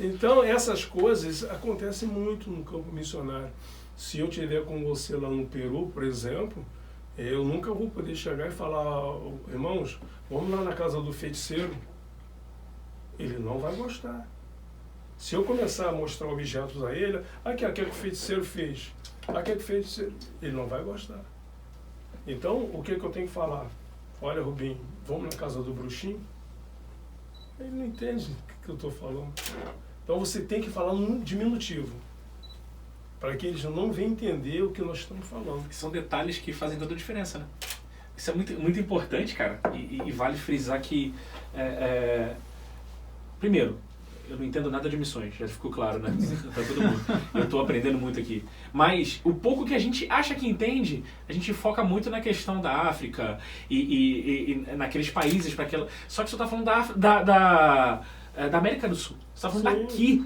Então, essas coisas acontecem muito no campo missionário. Se eu estiver com você lá no Peru, por exemplo, eu nunca vou poder chegar e falar, irmãos, vamos lá na casa do feiticeiro. Ele não vai gostar. Se eu começar a mostrar objetos a ele, aquilo que o feiticeiro fez, aquilo que o feiticeiro, ele não vai gostar. Então, o que eu tenho que falar? Olha, Rubinho, vamos na casa do bruxinho? Ele não entende o que eu estou falando. Então, você tem que falar num diminutivo, para que eles não venham entender o que nós estamos falando. São detalhes que fazem toda a diferença, né? Isso é muito, muito importante, cara. E vale frisar que, primeiro, eu não entendo nada de missões, já ficou claro, né? Pra todo mundo. Eu estou aprendendo muito aqui. Mas o pouco que a gente acha que entende, a gente foca muito na questão da África e naqueles países para aquela. Só que você está falando da América do Sul. Você está falando daqui.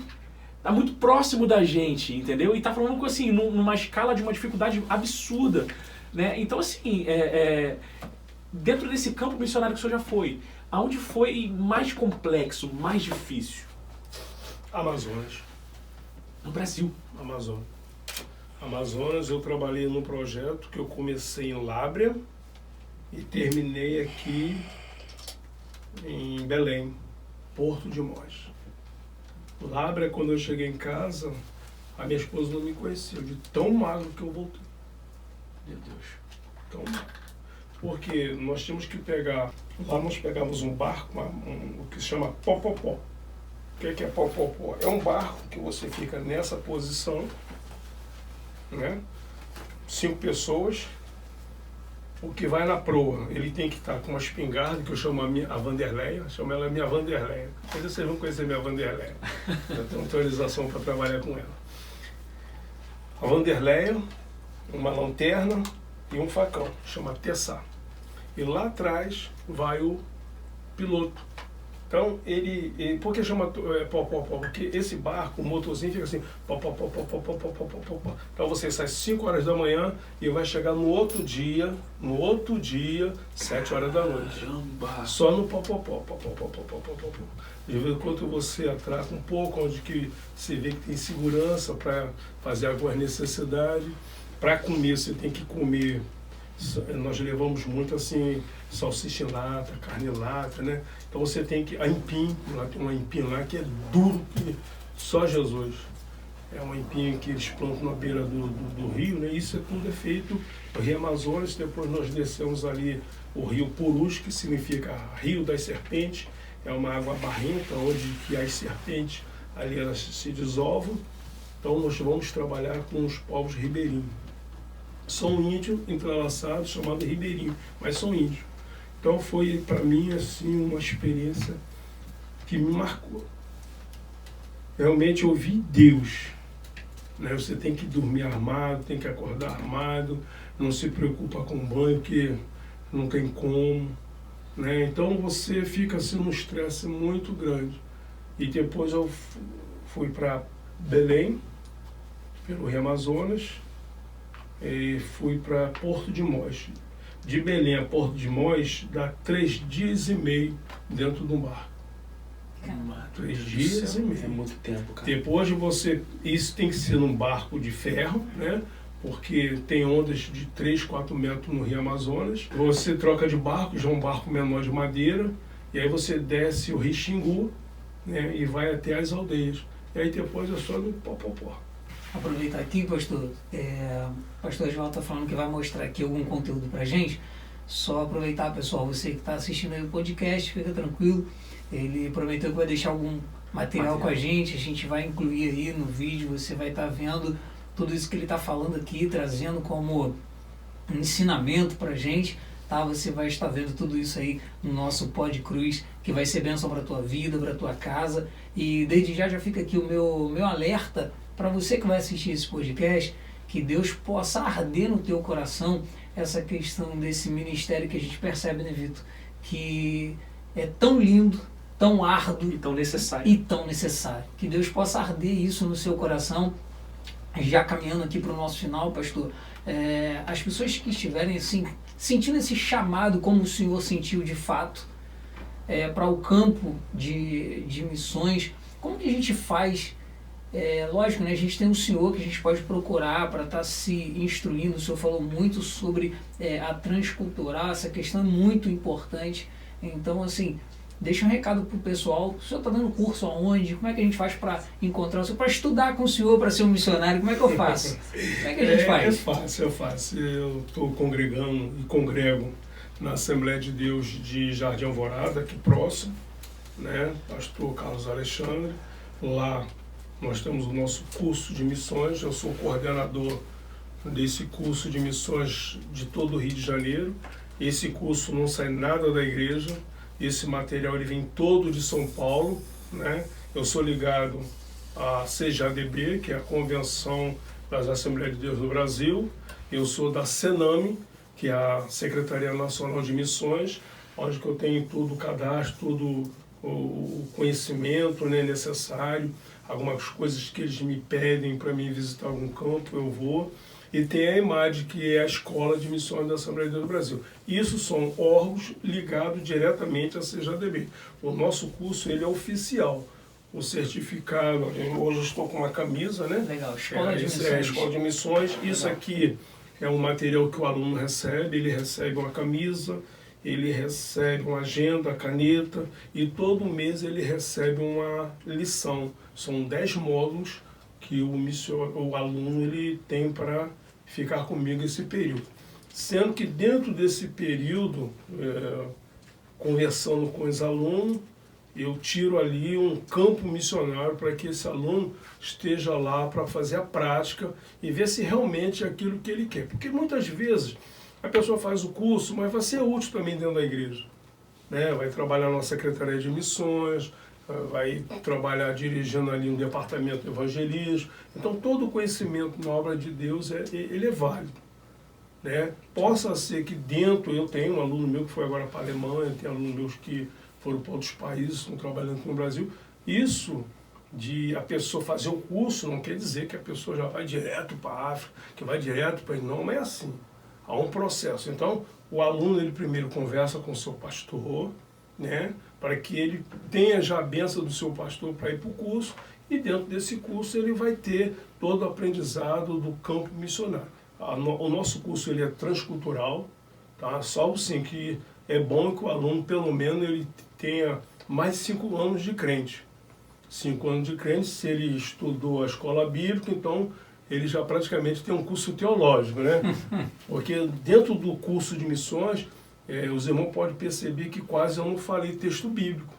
Está muito próximo da gente, entendeu? E está falando assim, numa escala de uma dificuldade absurda, né? Então, assim, dentro desse campo missionário que o senhor já foi, aonde foi mais complexo, mais difícil? Amazonas. No Brasil. Amazonas, eu trabalhei num projeto que eu comecei em Lábrea e terminei aqui em Belém, Porto de Mós. Lábrea, quando eu cheguei em casa, a minha esposa não me conhecia, de tão magro que eu voltei. Meu Deus. Tão magro. Porque nós tínhamos que pegar, lá nós pegávamos um barco, o que se chama popopó. O que é popopó? É um barco que você fica nessa posição, né? 5 pessoas. O que vai na proa, ele tem que estar com uma espingarda, que eu chamo a Vanderleia, chamo ela minha Vanderleia. Depois vocês vão conhecer minha Vanderleia. Eu tenho autorização para trabalhar com ela. A Vanderleia, uma lanterna e um facão, chama Tessá. E lá atrás vai o piloto. Então, por que chama popopó? Porque esse barco, o motorzinho fica assim, popopó. Então você sai 5 horas da manhã e vai chegar no outro dia, 7 horas da noite. Caramba! Só no popopó. De vez em quando você atraca um pouco, onde que você vê que tem segurança para fazer algumas necessidades. Para comer, você tem que comer. Nós levamos muito assim, salsicha em lata, carne em lata, né? Então você tem que, a empim, lá tem uma empim lá que é duro, que só Jesus. É um empim que eles plantam na beira do rio, né? Isso tudo é feito no Rio Amazonas. Depois nós descemos ali o Rio Purus, que significa Rio das Serpentes. É uma água barrenta, onde que as serpentes ali elas se dissolvam. Então nós vamos trabalhar com os povos ribeirinhos. São índios entrelaçados, chamados ribeirinhos, mas são índios. Então foi para mim assim uma experiência que me marcou. Realmente eu vi Deus né? Você tem que dormir armado, tem que acordar armado, não se preocupa com banho, porque não tem como, né? Então você fica assim num estresse muito grande. E depois eu fui para Belém, pelo Rio Amazonas, e fui para Porto de Mós. De Belém a Porto de Mós dá 3 dias e meio dentro de um barco. 3 dias e meio. É muito tempo, cara. Depois de você... Isso tem que ser num barco de ferro, né? Porque tem ondas de 3, 4 metros no Rio Amazonas. Você troca de barco, já é um barco menor de madeira, e aí você desce o Rio Xingu, né? E vai até as aldeias. E aí depois é só no pó. Aproveitar aqui, pastor. Pastor Oswaldo está falando que vai mostrar aqui algum conteúdo pra gente. Só aproveitar, pessoal, você que está assistindo aí o podcast, fica tranquilo. Ele prometeu que vai deixar algum material com a gente vai incluir aí no vídeo, você vai estar vendo tudo isso que ele está falando aqui, trazendo como um ensinamento pra gente, tá? Você vai estar vendo tudo isso aí no nosso Pod Cruz, que vai ser bênção para tua vida, para tua casa. E desde já fica aqui o meu alerta para você que vai assistir esse podcast, que Deus possa arder no teu coração essa questão desse ministério que a gente percebe, né, Vitor? Que é tão lindo, tão árduo e tão necessário. Que Deus possa arder isso no seu coração. Já caminhando aqui para o nosso final, pastor, as pessoas que estiverem assim, sentindo esse chamado como o Senhor sentiu de fato, para o campo de missões, como que a gente faz? Lógico, né, a gente tem um senhor que a gente pode procurar para estar se instruindo. O senhor falou muito sobre a transcultural, essa questão é muito importante. Então, assim, deixa um recado para o pessoal. O senhor está dando curso aonde? Como é que a gente faz para encontrar o senhor, para estudar com o senhor, para ser um missionário? Como é que eu faço? Como é que a gente faz? É fácil. Eu estou congregando e congrego na Assembleia de Deus de Jardim Alvorada, aqui próximo, né? Pastor Carlos Alexandre. Lá nós temos o nosso curso de missões. Eu sou coordenador desse curso de missões de todo o Rio de Janeiro. Esse curso não sai nada da igreja. Esse material ele vem todo de São Paulo, né? Eu sou ligado à CJDB, que é a Convenção das Assembleias de Deus no Brasil. Eu sou da CENAME, que é a Secretaria Nacional de Missões, onde eu tenho todo o cadastro, todo o conhecimento, né, necessário. Algumas coisas que eles me pedem para mim visitar algum campo, eu vou. E tem a IMAD, que é a Escola de Missões da Assembleia de Deus do Brasil. Isso são órgãos ligados diretamente à CJDB. O nosso curso ele é oficial. O certificado, hoje eu estou com uma camisa, né? Legal, Escola de Missões. É a Escola de Missões. Isso aqui é um material que o aluno recebe. Ele recebe uma camisa, ele recebe uma agenda, caneta, e todo mês ele recebe uma lição. São 10 módulos que o aluno ele tem para ficar comigo esse período. Sendo que dentro desse período, conversando com os alunos, eu tiro ali um campo missionário para que esse aluno esteja lá para fazer a prática e ver se realmente é aquilo que ele quer. Porque muitas vezes a pessoa faz o curso, mas vai ser útil também dentro da igreja, né? Vai trabalhar na Secretaria de Missões, vai trabalhar dirigindo ali um departamento de evangelismo. Então todo o conhecimento na obra de Deus ele é válido, né? Possa ser que dentro, eu tenho um aluno meu que foi agora para a Alemanha, tem alunos meus que foram para outros países, estão trabalhando aqui no Brasil. Isso de a pessoa fazer o curso não quer dizer que a pessoa já vai direto para a África, que vai direto para... Não é assim. Há um processo. Então, o aluno ele primeiro conversa com o seu pastor, né, para que ele tenha já a bênção do seu pastor para ir para o curso, e dentro desse curso ele vai ter todo o aprendizado do campo missionário. O nosso curso ele é transcultural, tá? Só sim que é bom que o aluno pelo menos ele tenha mais de 5 anos de crente. 5 anos de crente, se ele estudou a escola bíblica, então ele já praticamente tem um curso teológico, né? Porque dentro do curso de missões, os irmãos podem perceber que quase eu não falei texto bíblico.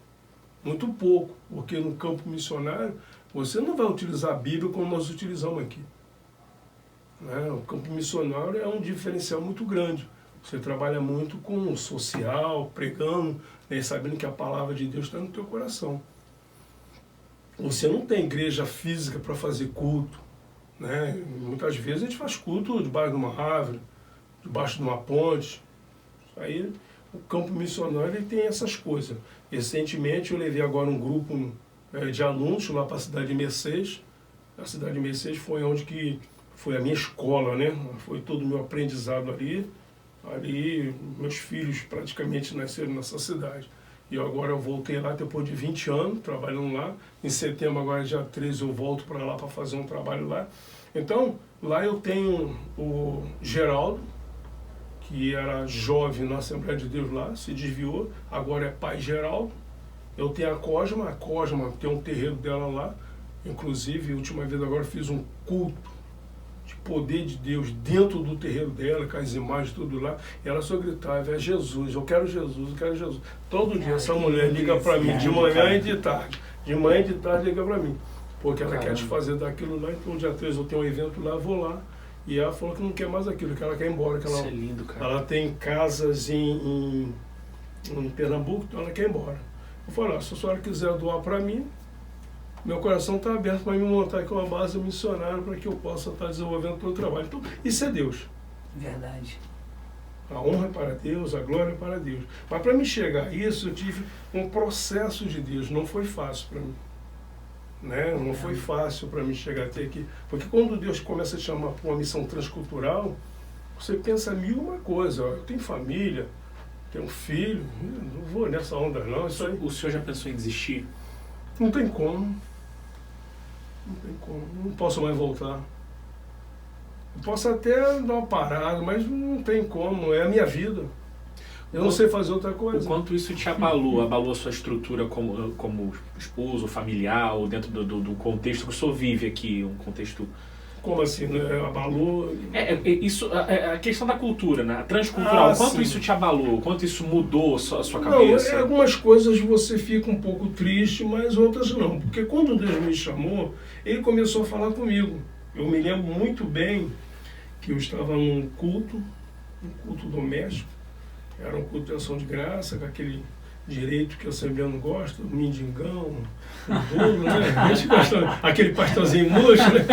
Muito pouco, porque no campo missionário você não vai utilizar a Bíblia como nós utilizamos aqui, né? O campo missionário é um diferencial muito grande. Você trabalha muito com o social, pregando, né, sabendo que a palavra de Deus está no teu coração. Você não tem igreja física para fazer culto, né? Muitas vezes a gente faz culto debaixo de uma árvore, debaixo de uma ponte. Aí o campo missionário ele tem essas coisas. Recentemente eu levei agora um grupo de alunos lá para a cidade de Mercedes. A cidade de Mercedes foi onde que foi a minha escola, né? Foi todo o meu aprendizado ali. Ali meus filhos praticamente nasceram nessa cidade. E agora eu voltei lá depois de 20 anos, trabalhando lá. Em setembro, agora dia 13, eu volto para lá para fazer um trabalho lá. Então, lá eu tenho o Geraldo, que era jovem na Assembleia de Deus lá, se desviou, agora é pai Geraldo. Eu tenho a Cosma tem um terreiro dela lá. Inclusive, a última vez agora fiz um culto de poder de Deus dentro do terreiro dela, com as imagens tudo lá. E ela só gritava, é Jesus, eu quero Jesus, eu quero Jesus. Todo dia essa mulher liga para mim, de manhã e de tarde. De manhã e de tarde liga para mim. Porque ela quer te fazer daquilo lá, então dia 3 eu tenho um evento lá, vou lá. E ela falou que não quer mais aquilo, que ela quer ir embora. Que ela, isso é lindo, cara. Ela tem casas em Pernambuco, então ela quer ir embora. Eu falei, se a senhora quiser doar para mim, meu coração está aberto para me montar aqui uma base missionária para que eu possa estar desenvolvendo todo o trabalho. Então, isso é Deus. Verdade. A honra é para Deus, a glória é para Deus. Mas para me chegar a isso, eu tive um processo de Deus. Não foi fácil para mim. Né? Não foi fácil para mim chegar até aqui. Porque quando Deus começa a te chamar para uma missão transcultural, você pensa mil uma coisa. Ó, eu tenho família, tenho um filho, não vou nessa onda não. Isso aí. O senhor já pensou em desistir? Não tem como. Não tem como. Não posso mais voltar. Eu posso até dar uma parada, mas não tem como. É a minha vida. Eu não sei fazer outra coisa. O quanto isso te abalou a sua estrutura como esposo, familiar, ou dentro do contexto que o senhor vive aqui, um contexto... Como assim, né? Abalou? A questão da cultura, né? A transcultural, quanto isso te abalou? Quanto isso mudou a sua cabeça? Não, algumas coisas você fica um pouco triste, mas outras não. Porque quando Deus me chamou, Ele começou a falar comigo. Eu me lembro muito bem que eu estava num culto doméstico. Era um culto de ação de graça, com aquele direito que o assembleano gosta, o mendigão, o dono, né? A gente gosta, aquele pastorzinho murcho, né?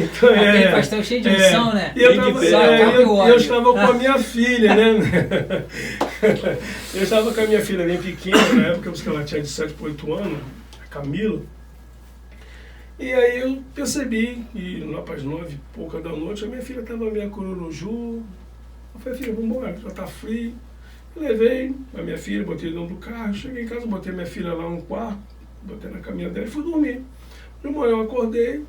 Então, aquele pastor cheio de unção, né? Eu estava com a minha filha, né? Eu estava com a minha filha bem pequena, na época, porque ela tinha de 7 para 8 anos, a Camila. E aí eu percebi que lá para as 9 e pouca da noite, a minha filha estava meio coruju. Eu falei, filha, vamos embora, já está frio. Levei a minha filha, botei dentro do carro, cheguei em casa, botei minha filha lá no quarto, botei na caminha dela e fui dormir. De manhã eu acordei,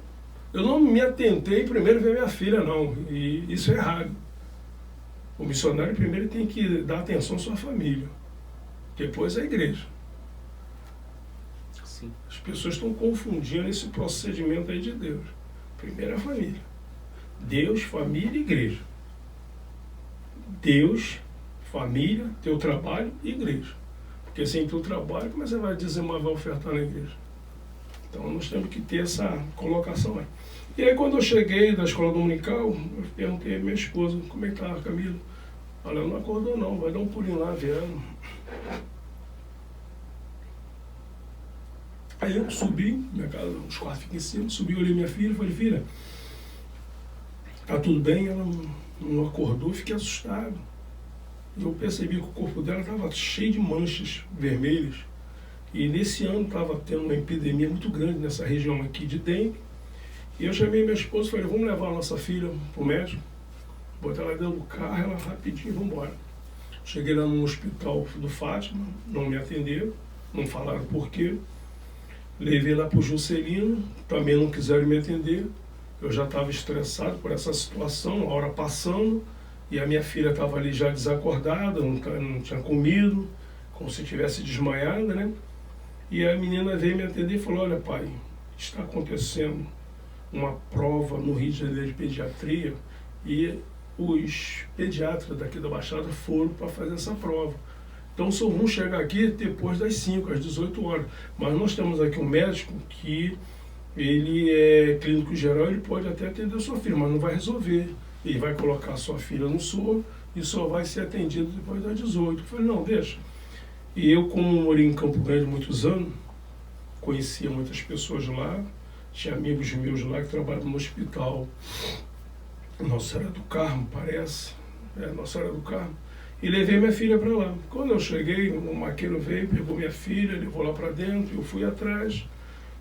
eu não me atentei primeiro ver minha filha não, e isso é errado. O missionário primeiro tem que dar atenção à sua família, depois à igreja. Sim. As pessoas estão confundindo esse procedimento aí de Deus. Primeiro a família. Deus, família e igreja. Deus, família, teu trabalho e igreja. Porque sem teu trabalho, como você vai dizimar, vai ofertar na igreja? Então nós temos que ter essa colocação aí. E aí quando eu cheguei da escola dominical, eu perguntei à minha esposa, como é que tá a Camila? Ela não acordou não, vai dar um pulinho lá, vendo. Aí eu subi, minha casa, os quartos ficam em cima, subi, olhei minha filha, falei, filha, tá tudo bem? Ela não acordou, fiquei assustado. Eu percebi que o corpo dela estava cheio de manchas vermelhas. E nesse ano estava tendo uma epidemia muito grande nessa região aqui de dengue. E eu chamei minha esposa e falei, vamos levar a nossa filha para o médico. Botei ela dentro do carro, ela rapidinho, vamos embora. Cheguei lá no hospital do Fátima, não me atenderam, não falaram por quê. Levei lá para o Juscelino, também não quiseram me atender. Eu já estava estressado por essa situação, a hora passando. E a minha filha estava ali já desacordada, não tinha comido, como se tivesse desmaiada, né? E a menina veio me atender e falou, olha pai, está acontecendo uma prova no Rio de Janeiro de pediatria e os pediatras daqui da Baixada foram para fazer essa prova. Então só vão chegar aqui depois das 5, às 18 horas. Mas nós temos aqui um médico que ele é clínico geral, ele pode até atender a sua filha, mas não vai resolver. Ele vai colocar a sua filha no soro e só vai ser atendido depois das 18. Eu falei, não, deixa. E eu, como morei em Campo Grande muitos anos, conhecia muitas pessoas lá, tinha amigos meus lá que trabalham no hospital, Nossa Senhora do Carmo, parece, Nossa Senhora do Carmo, e levei minha filha para lá. Quando eu cheguei, o maqueiro veio, pegou minha filha, levou lá para dentro, eu fui atrás,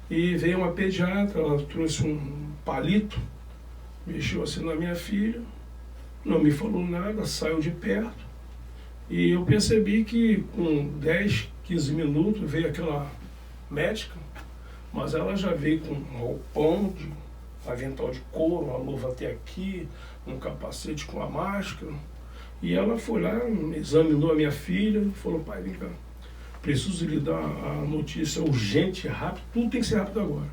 e veio uma pediatra, ela trouxe um palito, mexeu assim na minha filha, não me falou nada, saiu de perto, e eu percebi que com 10, 15 minutos veio aquela médica, mas ela já veio com um roupão, um avental de couro, uma luva até aqui, um capacete com a máscara, e ela foi lá, examinou a minha filha e falou: pai, vem cá, preciso lhe dar a notícia urgente, rápido, tudo tem que ser rápido agora.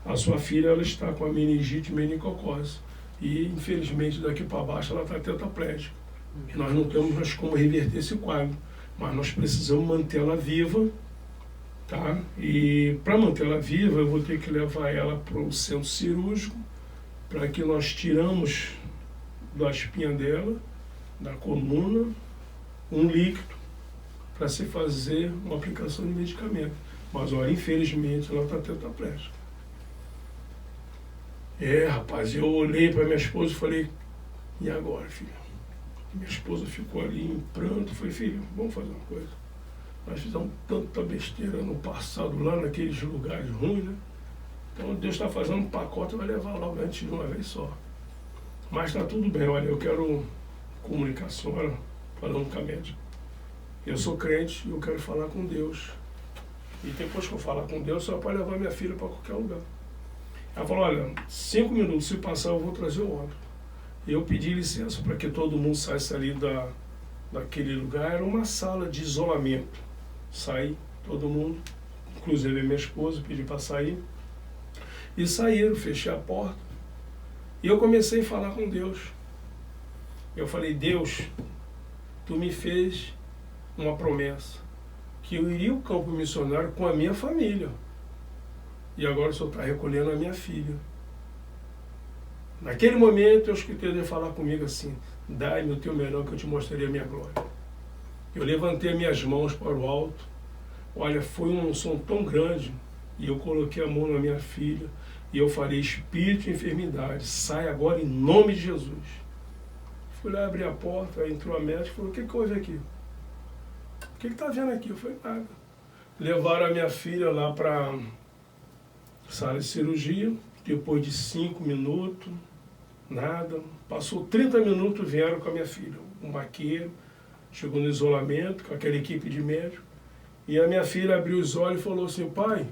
A sua filha, ela está com a meningite meningocose e, infelizmente, daqui para baixo ela está tetraplégica. E nós não temos mais como reverter esse quadro, mas nós precisamos mantê-la viva, tá? E para mantê-la viva, eu vou ter que levar ela para o centro cirúrgico, para que nós tiramos da espinha dela, da coluna, um líquido para se fazer uma aplicação de medicamento. Mas, olha, infelizmente, ela está tetraplégica. Rapaz, eu olhei para minha esposa e falei: e agora, filha? Minha esposa ficou ali em pranto. Eu falei: filho, vamos fazer uma coisa. Nós fizemos tanta besteira no passado, lá naqueles lugares ruins, né? Então Deus está fazendo um pacote e vai levar logo antes de uma vez só. Mas está tudo bem, olha, eu quero comunicar a senhora, falando com a médica. Eu sou crente e eu quero falar com Deus. E depois que eu falar com Deus, só pode levar minha filha para qualquer lugar. Ela falou: olha, 5 minutos, se passar eu vou trazer o ônibus. E eu pedi licença para que todo mundo saísse ali daquele lugar. Era uma sala de isolamento. Saí, todo mundo, inclusive minha esposa, pedi para sair. E saíram, fechei a porta. E eu comecei a falar com Deus. Eu falei: Deus, tu me fez uma promessa, que eu iria ao campo missionário com a minha família. E agora o Senhor está recolhendo a minha filha. Naquele momento eu escutei Deus falar comigo assim: dai-me o teu melhor que eu te mostrarei a minha glória. Eu levantei minhas mãos para o alto. Olha, foi uma unção tão grande. E eu coloquei a mão na minha filha. E eu falei: espírito de enfermidade, sai agora em nome de Jesus. Fui lá, abri a porta, entrou a médica e falou: o que houve aqui? O que está vendo aqui? Eu falei: nada. Levaram a minha filha lá para a sala de cirurgia. Depois de 5 minutos, nada. Passou 30 minutos, vieram com a minha filha. Um maqueiro chegou no isolamento com aquela equipe de médico. E a minha filha abriu os olhos e falou assim: pai,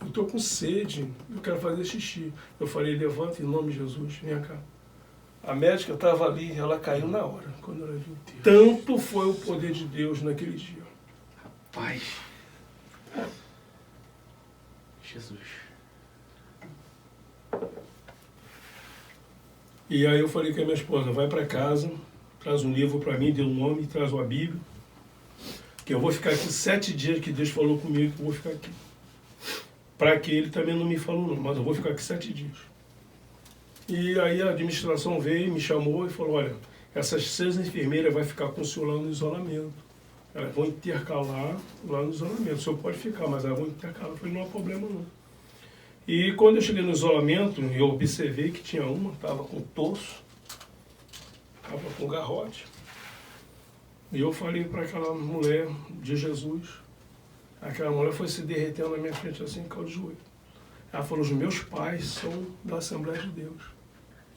eu estou com sede, eu quero fazer xixi. Eu falei: levanta em nome de Jesus, vem cá. A médica estava ali, ela caiu na hora, quando ela viu. Tanto foi o poder de Deus naquele dia. Rapaz. Jesus. E aí eu falei com a minha esposa: vai para casa, traz um livro para mim, deu um nome, traz uma Bíblia, que eu vou ficar aqui 7 dias que Deus falou comigo que eu vou ficar aqui. Para que ele também não me falou não, mas eu vou ficar aqui 7 dias. E aí a administração veio, me chamou e falou: olha, essas 6 enfermeiras vão ficar com o senhor lá no isolamento. Elas vão intercalar lá no isolamento. O senhor pode ficar, mas elas vão intercalar. Eu falei: não há problema não. E quando eu cheguei no isolamento, eu observei que tinha uma, estava com torso, estava com garrote. E eu falei para aquela mulher de Jesus. Aquela mulher foi se derretendo na minha frente assim, caiu de joelho. Ela falou: os meus pais são da Assembleia de Deus.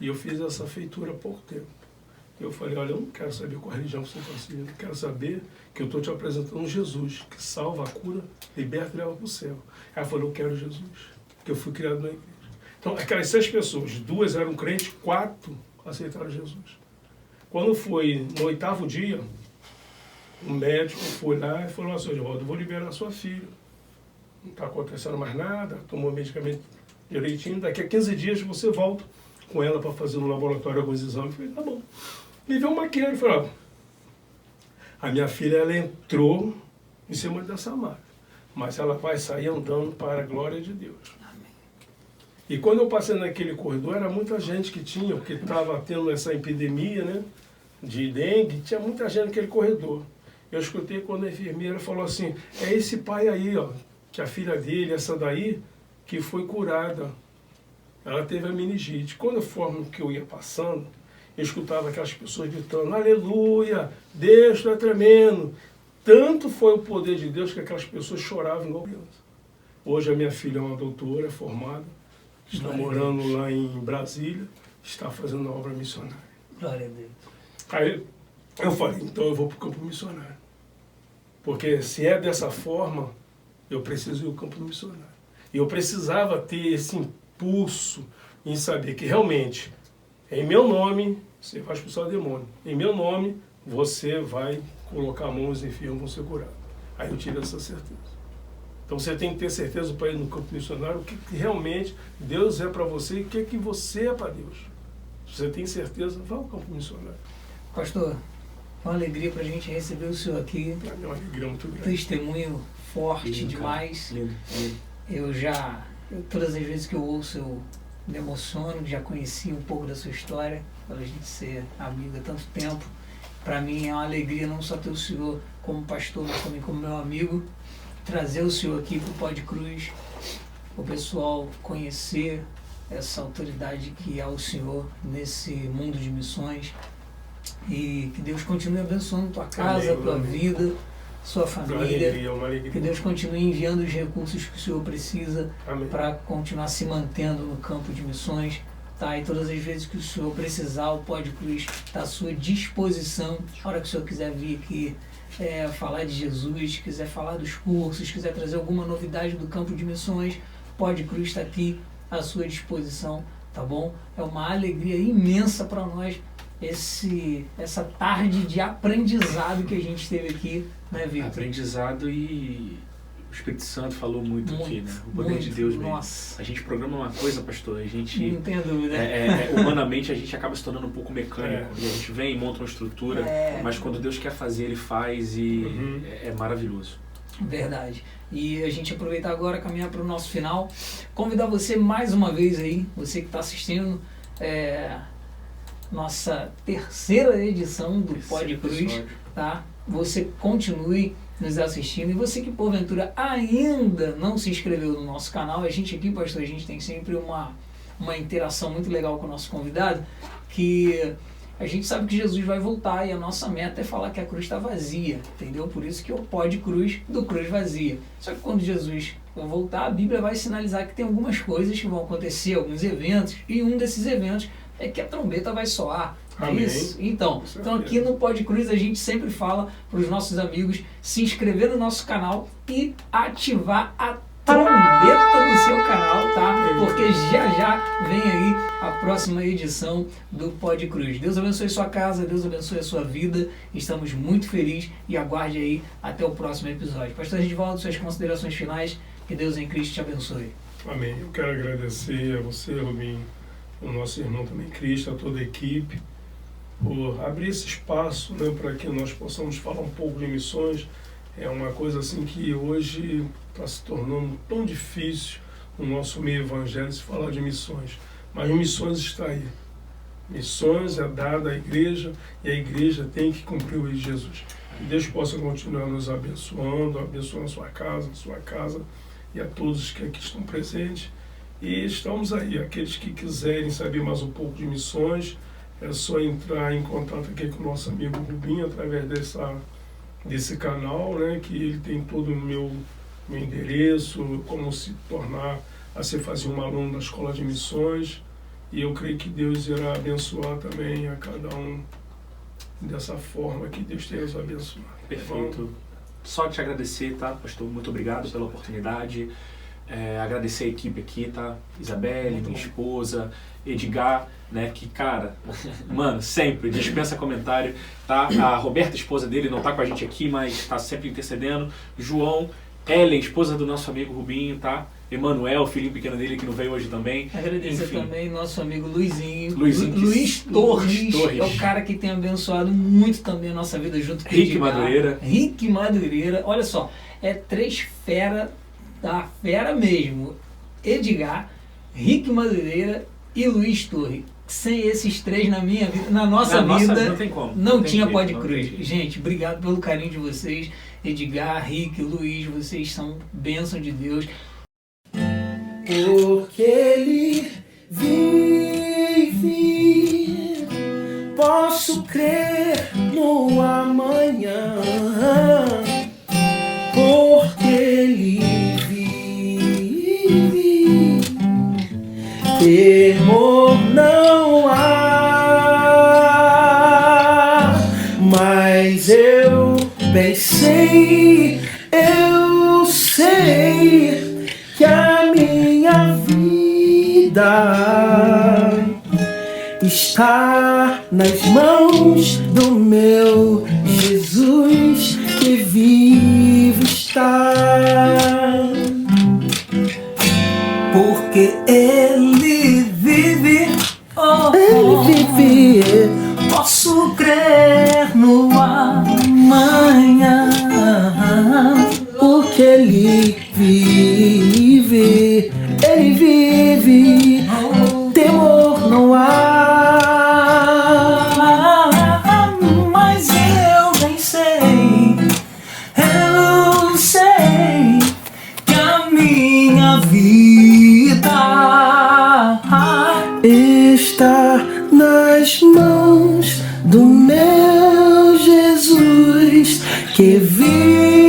E eu fiz essa feitura há pouco tempo. Eu falei: olha, eu não quero saber qual religião você está seguindo. Eu quero saber que eu estou te apresentando um Jesus que salva, cura, liberta e leva para o céu. Ela falou: eu quero Jesus, porque eu fui criado na igreja. Então, aquelas 6 pessoas, 2 eram crentes, 4 aceitaram Jesus. Quando foi no 8º dia, o médico foi lá e falou: senhor Geraldo, eu vou liberar a sua filha. Não está acontecendo mais nada, tomou medicamento direitinho, daqui a 15 dias você volta com ela para fazer no laboratório alguns exames. Eu falei: tá bom. Me veio um maqueiro e falou: a minha filha, ela entrou em cima dessa maca, mas ela vai sair andando para a glória de Deus. E quando eu passei naquele corredor, era muita gente que tinha, porque estava tendo essa epidemia, né, de dengue, tinha muita gente naquele corredor. Eu escutei quando a enfermeira falou assim: é esse pai aí, ó, que a filha dele, essa daí, que foi curada. Ela teve a meningite. Quando a forma que eu ia passando, eu escutava aquelas pessoas gritando, aleluia, Deus é tremendo. Tanto foi o poder de Deus que aquelas pessoas choravam igual criança. Hoje a minha filha é uma doutora formada, está morando lá em Brasília, está fazendo a obra missionária. Glória a Deus. Aí eu falei, então eu vou para o campo missionário. Porque se é dessa forma, eu preciso ir ao campo missionário. E eu precisava ter esse impulso em saber que realmente, em meu nome, você vai expulsar o demônio. Em meu nome, você vai colocar a mão nos enfermos, vão ser curados. Aí eu tive essa certeza. Então você tem que ter certeza para ir no campo missionário, o que realmente Deus é para você e o que você é para Deus. Se você tem certeza, vá ao campo missionário. Pastor, é uma alegria para a gente receber o senhor aqui. É uma alegria muito grande. Testemunho forte Lindo, demais. Lindo, lindo. Todas as vezes que eu ouço, eu me emociono, já conheci um pouco da sua história, pela gente ser amigo há tanto tempo. Para mim é uma alegria não só ter o senhor como pastor, mas também como meu amigo, trazer o senhor aqui para o Pod Cruz, o pessoal conhecer essa autoridade que é o senhor nesse mundo de missões, e que Deus continue abençoando tua casa, tua vida, sua família, uma alegria. que Deus continue enviando os recursos que o senhor precisa para continuar se mantendo no campo de missões, tá? E todas as vezes que o senhor precisar, o Pod Cruz está à sua disposição. A hora que o senhor quiser vir aqui falar de Jesus, quiser falar dos cursos, quiser trazer alguma novidade do campo de missões, Pod Cruz está aqui à sua disposição, tá bom? É uma alegria imensa para nós essa tarde de aprendizado que a gente teve aqui, né, Victor? Aprendizado, e o Espírito Santo falou muito aqui, né? O poder de Deus mesmo. Nossa. A gente programa uma coisa, pastor, a gente... Não tenho dúvida. Humanamente a gente acaba se tornando um pouco mecânico. E a gente vem e monta uma estrutura, mas quando Deus quer fazer, Ele faz e é maravilhoso. Verdade. E a gente aproveitar agora, caminhar para o nosso final, convidar você mais uma vez aí, você que está assistindo, nossa terceira edição do Pod Cruz, tá? Você continue nos assistindo, e você que porventura ainda não se inscreveu no nosso canal, a gente aqui, pastor, a gente tem sempre uma interação muito legal com o nosso convidado, que a gente sabe que Jesus vai voltar e a nossa meta é falar que a cruz está vazia, entendeu? Por isso que é o Pod Cruz do Cruz Vazia. Só que quando Jesus vai voltar, a Bíblia vai sinalizar que tem algumas coisas que vão acontecer, alguns eventos, e um desses eventos é que a trombeta vai soar. Amém. Isso. Então aqui no Pod Cruz a gente sempre fala para os nossos amigos se inscrever no nosso canal e ativar a trombeta do seu canal, tá? Porque já vem aí a próxima edição do Pod Cruz. Deus abençoe sua casa, Deus abençoe a sua vida. Estamos muito felizes e aguarde aí até o próximo episódio. Pastor Edivaldo, suas considerações finais. Que Deus em Cristo te abençoe. Amém. Eu quero agradecer a você, Rubinho, o nosso irmão também Cristo, a toda a equipe, por abrir esse espaço, né, para que nós possamos falar um pouco de missões. É uma coisa assim que hoje está se tornando tão difícil no nosso meio evangélico se falar de missões. Mas missões está aí. Missões é dada à igreja e a igreja tem que cumprir o de Jesus. Que Deus possa continuar nos abençoando a sua casa e a todos que aqui estão presentes. E estamos aí. Aqueles que quiserem saber mais um pouco de missões, é só entrar em contato aqui com o nosso amigo Rubinho através desse canal, né, que ele tem todo o meu endereço, como se tornar a se fazer um aluno da Escola de Missões, e eu creio que Deus irá abençoar também a cada um dessa forma que Deus tem nos abençoado. Perfeito. Só te agradecer, tá, pastor? Muito obrigado pela oportunidade. Agradecer a equipe aqui, tá? Isabelle, minha esposa, Edgar, né? Que, cara, mano, sempre dispensa comentário, tá? A Roberta, esposa dele, não tá com a gente aqui, mas tá sempre intercedendo. João, Ellen, esposa do nosso amigo Rubinho, tá? Emanuel, filhinho pequeno dele, que não veio hoje também. Agradecer também nosso amigo Luizinho. Luiz Torres. É o cara que tem abençoado muito também a nossa vida junto com o Rick Madureira. Rick Madureira. Olha só, é três fera da fera mesmo. Edgar, Rick Madureira e Luiz Torres. Sem esses três na nossa vida, não tem como. Não tinha Pod Cruz. Gente, obrigado pelo carinho de vocês. Edgar, Rick, Luiz, vocês são bênção de Deus. porque Ele vive. Posso crer no amanhã, porque Ele vive. Temor não há, mas eu bem sei, eu sei que a minha vida está nas mãos do meu Jesus, que vivo está. Porque Ele vive, Ele vive. Posso crer no amanhã, porque Ele vive, Ele vive. Temor não há, mas eu bem sei, eu sei que a minha vida está nas mãos do meu Jesus, que vive.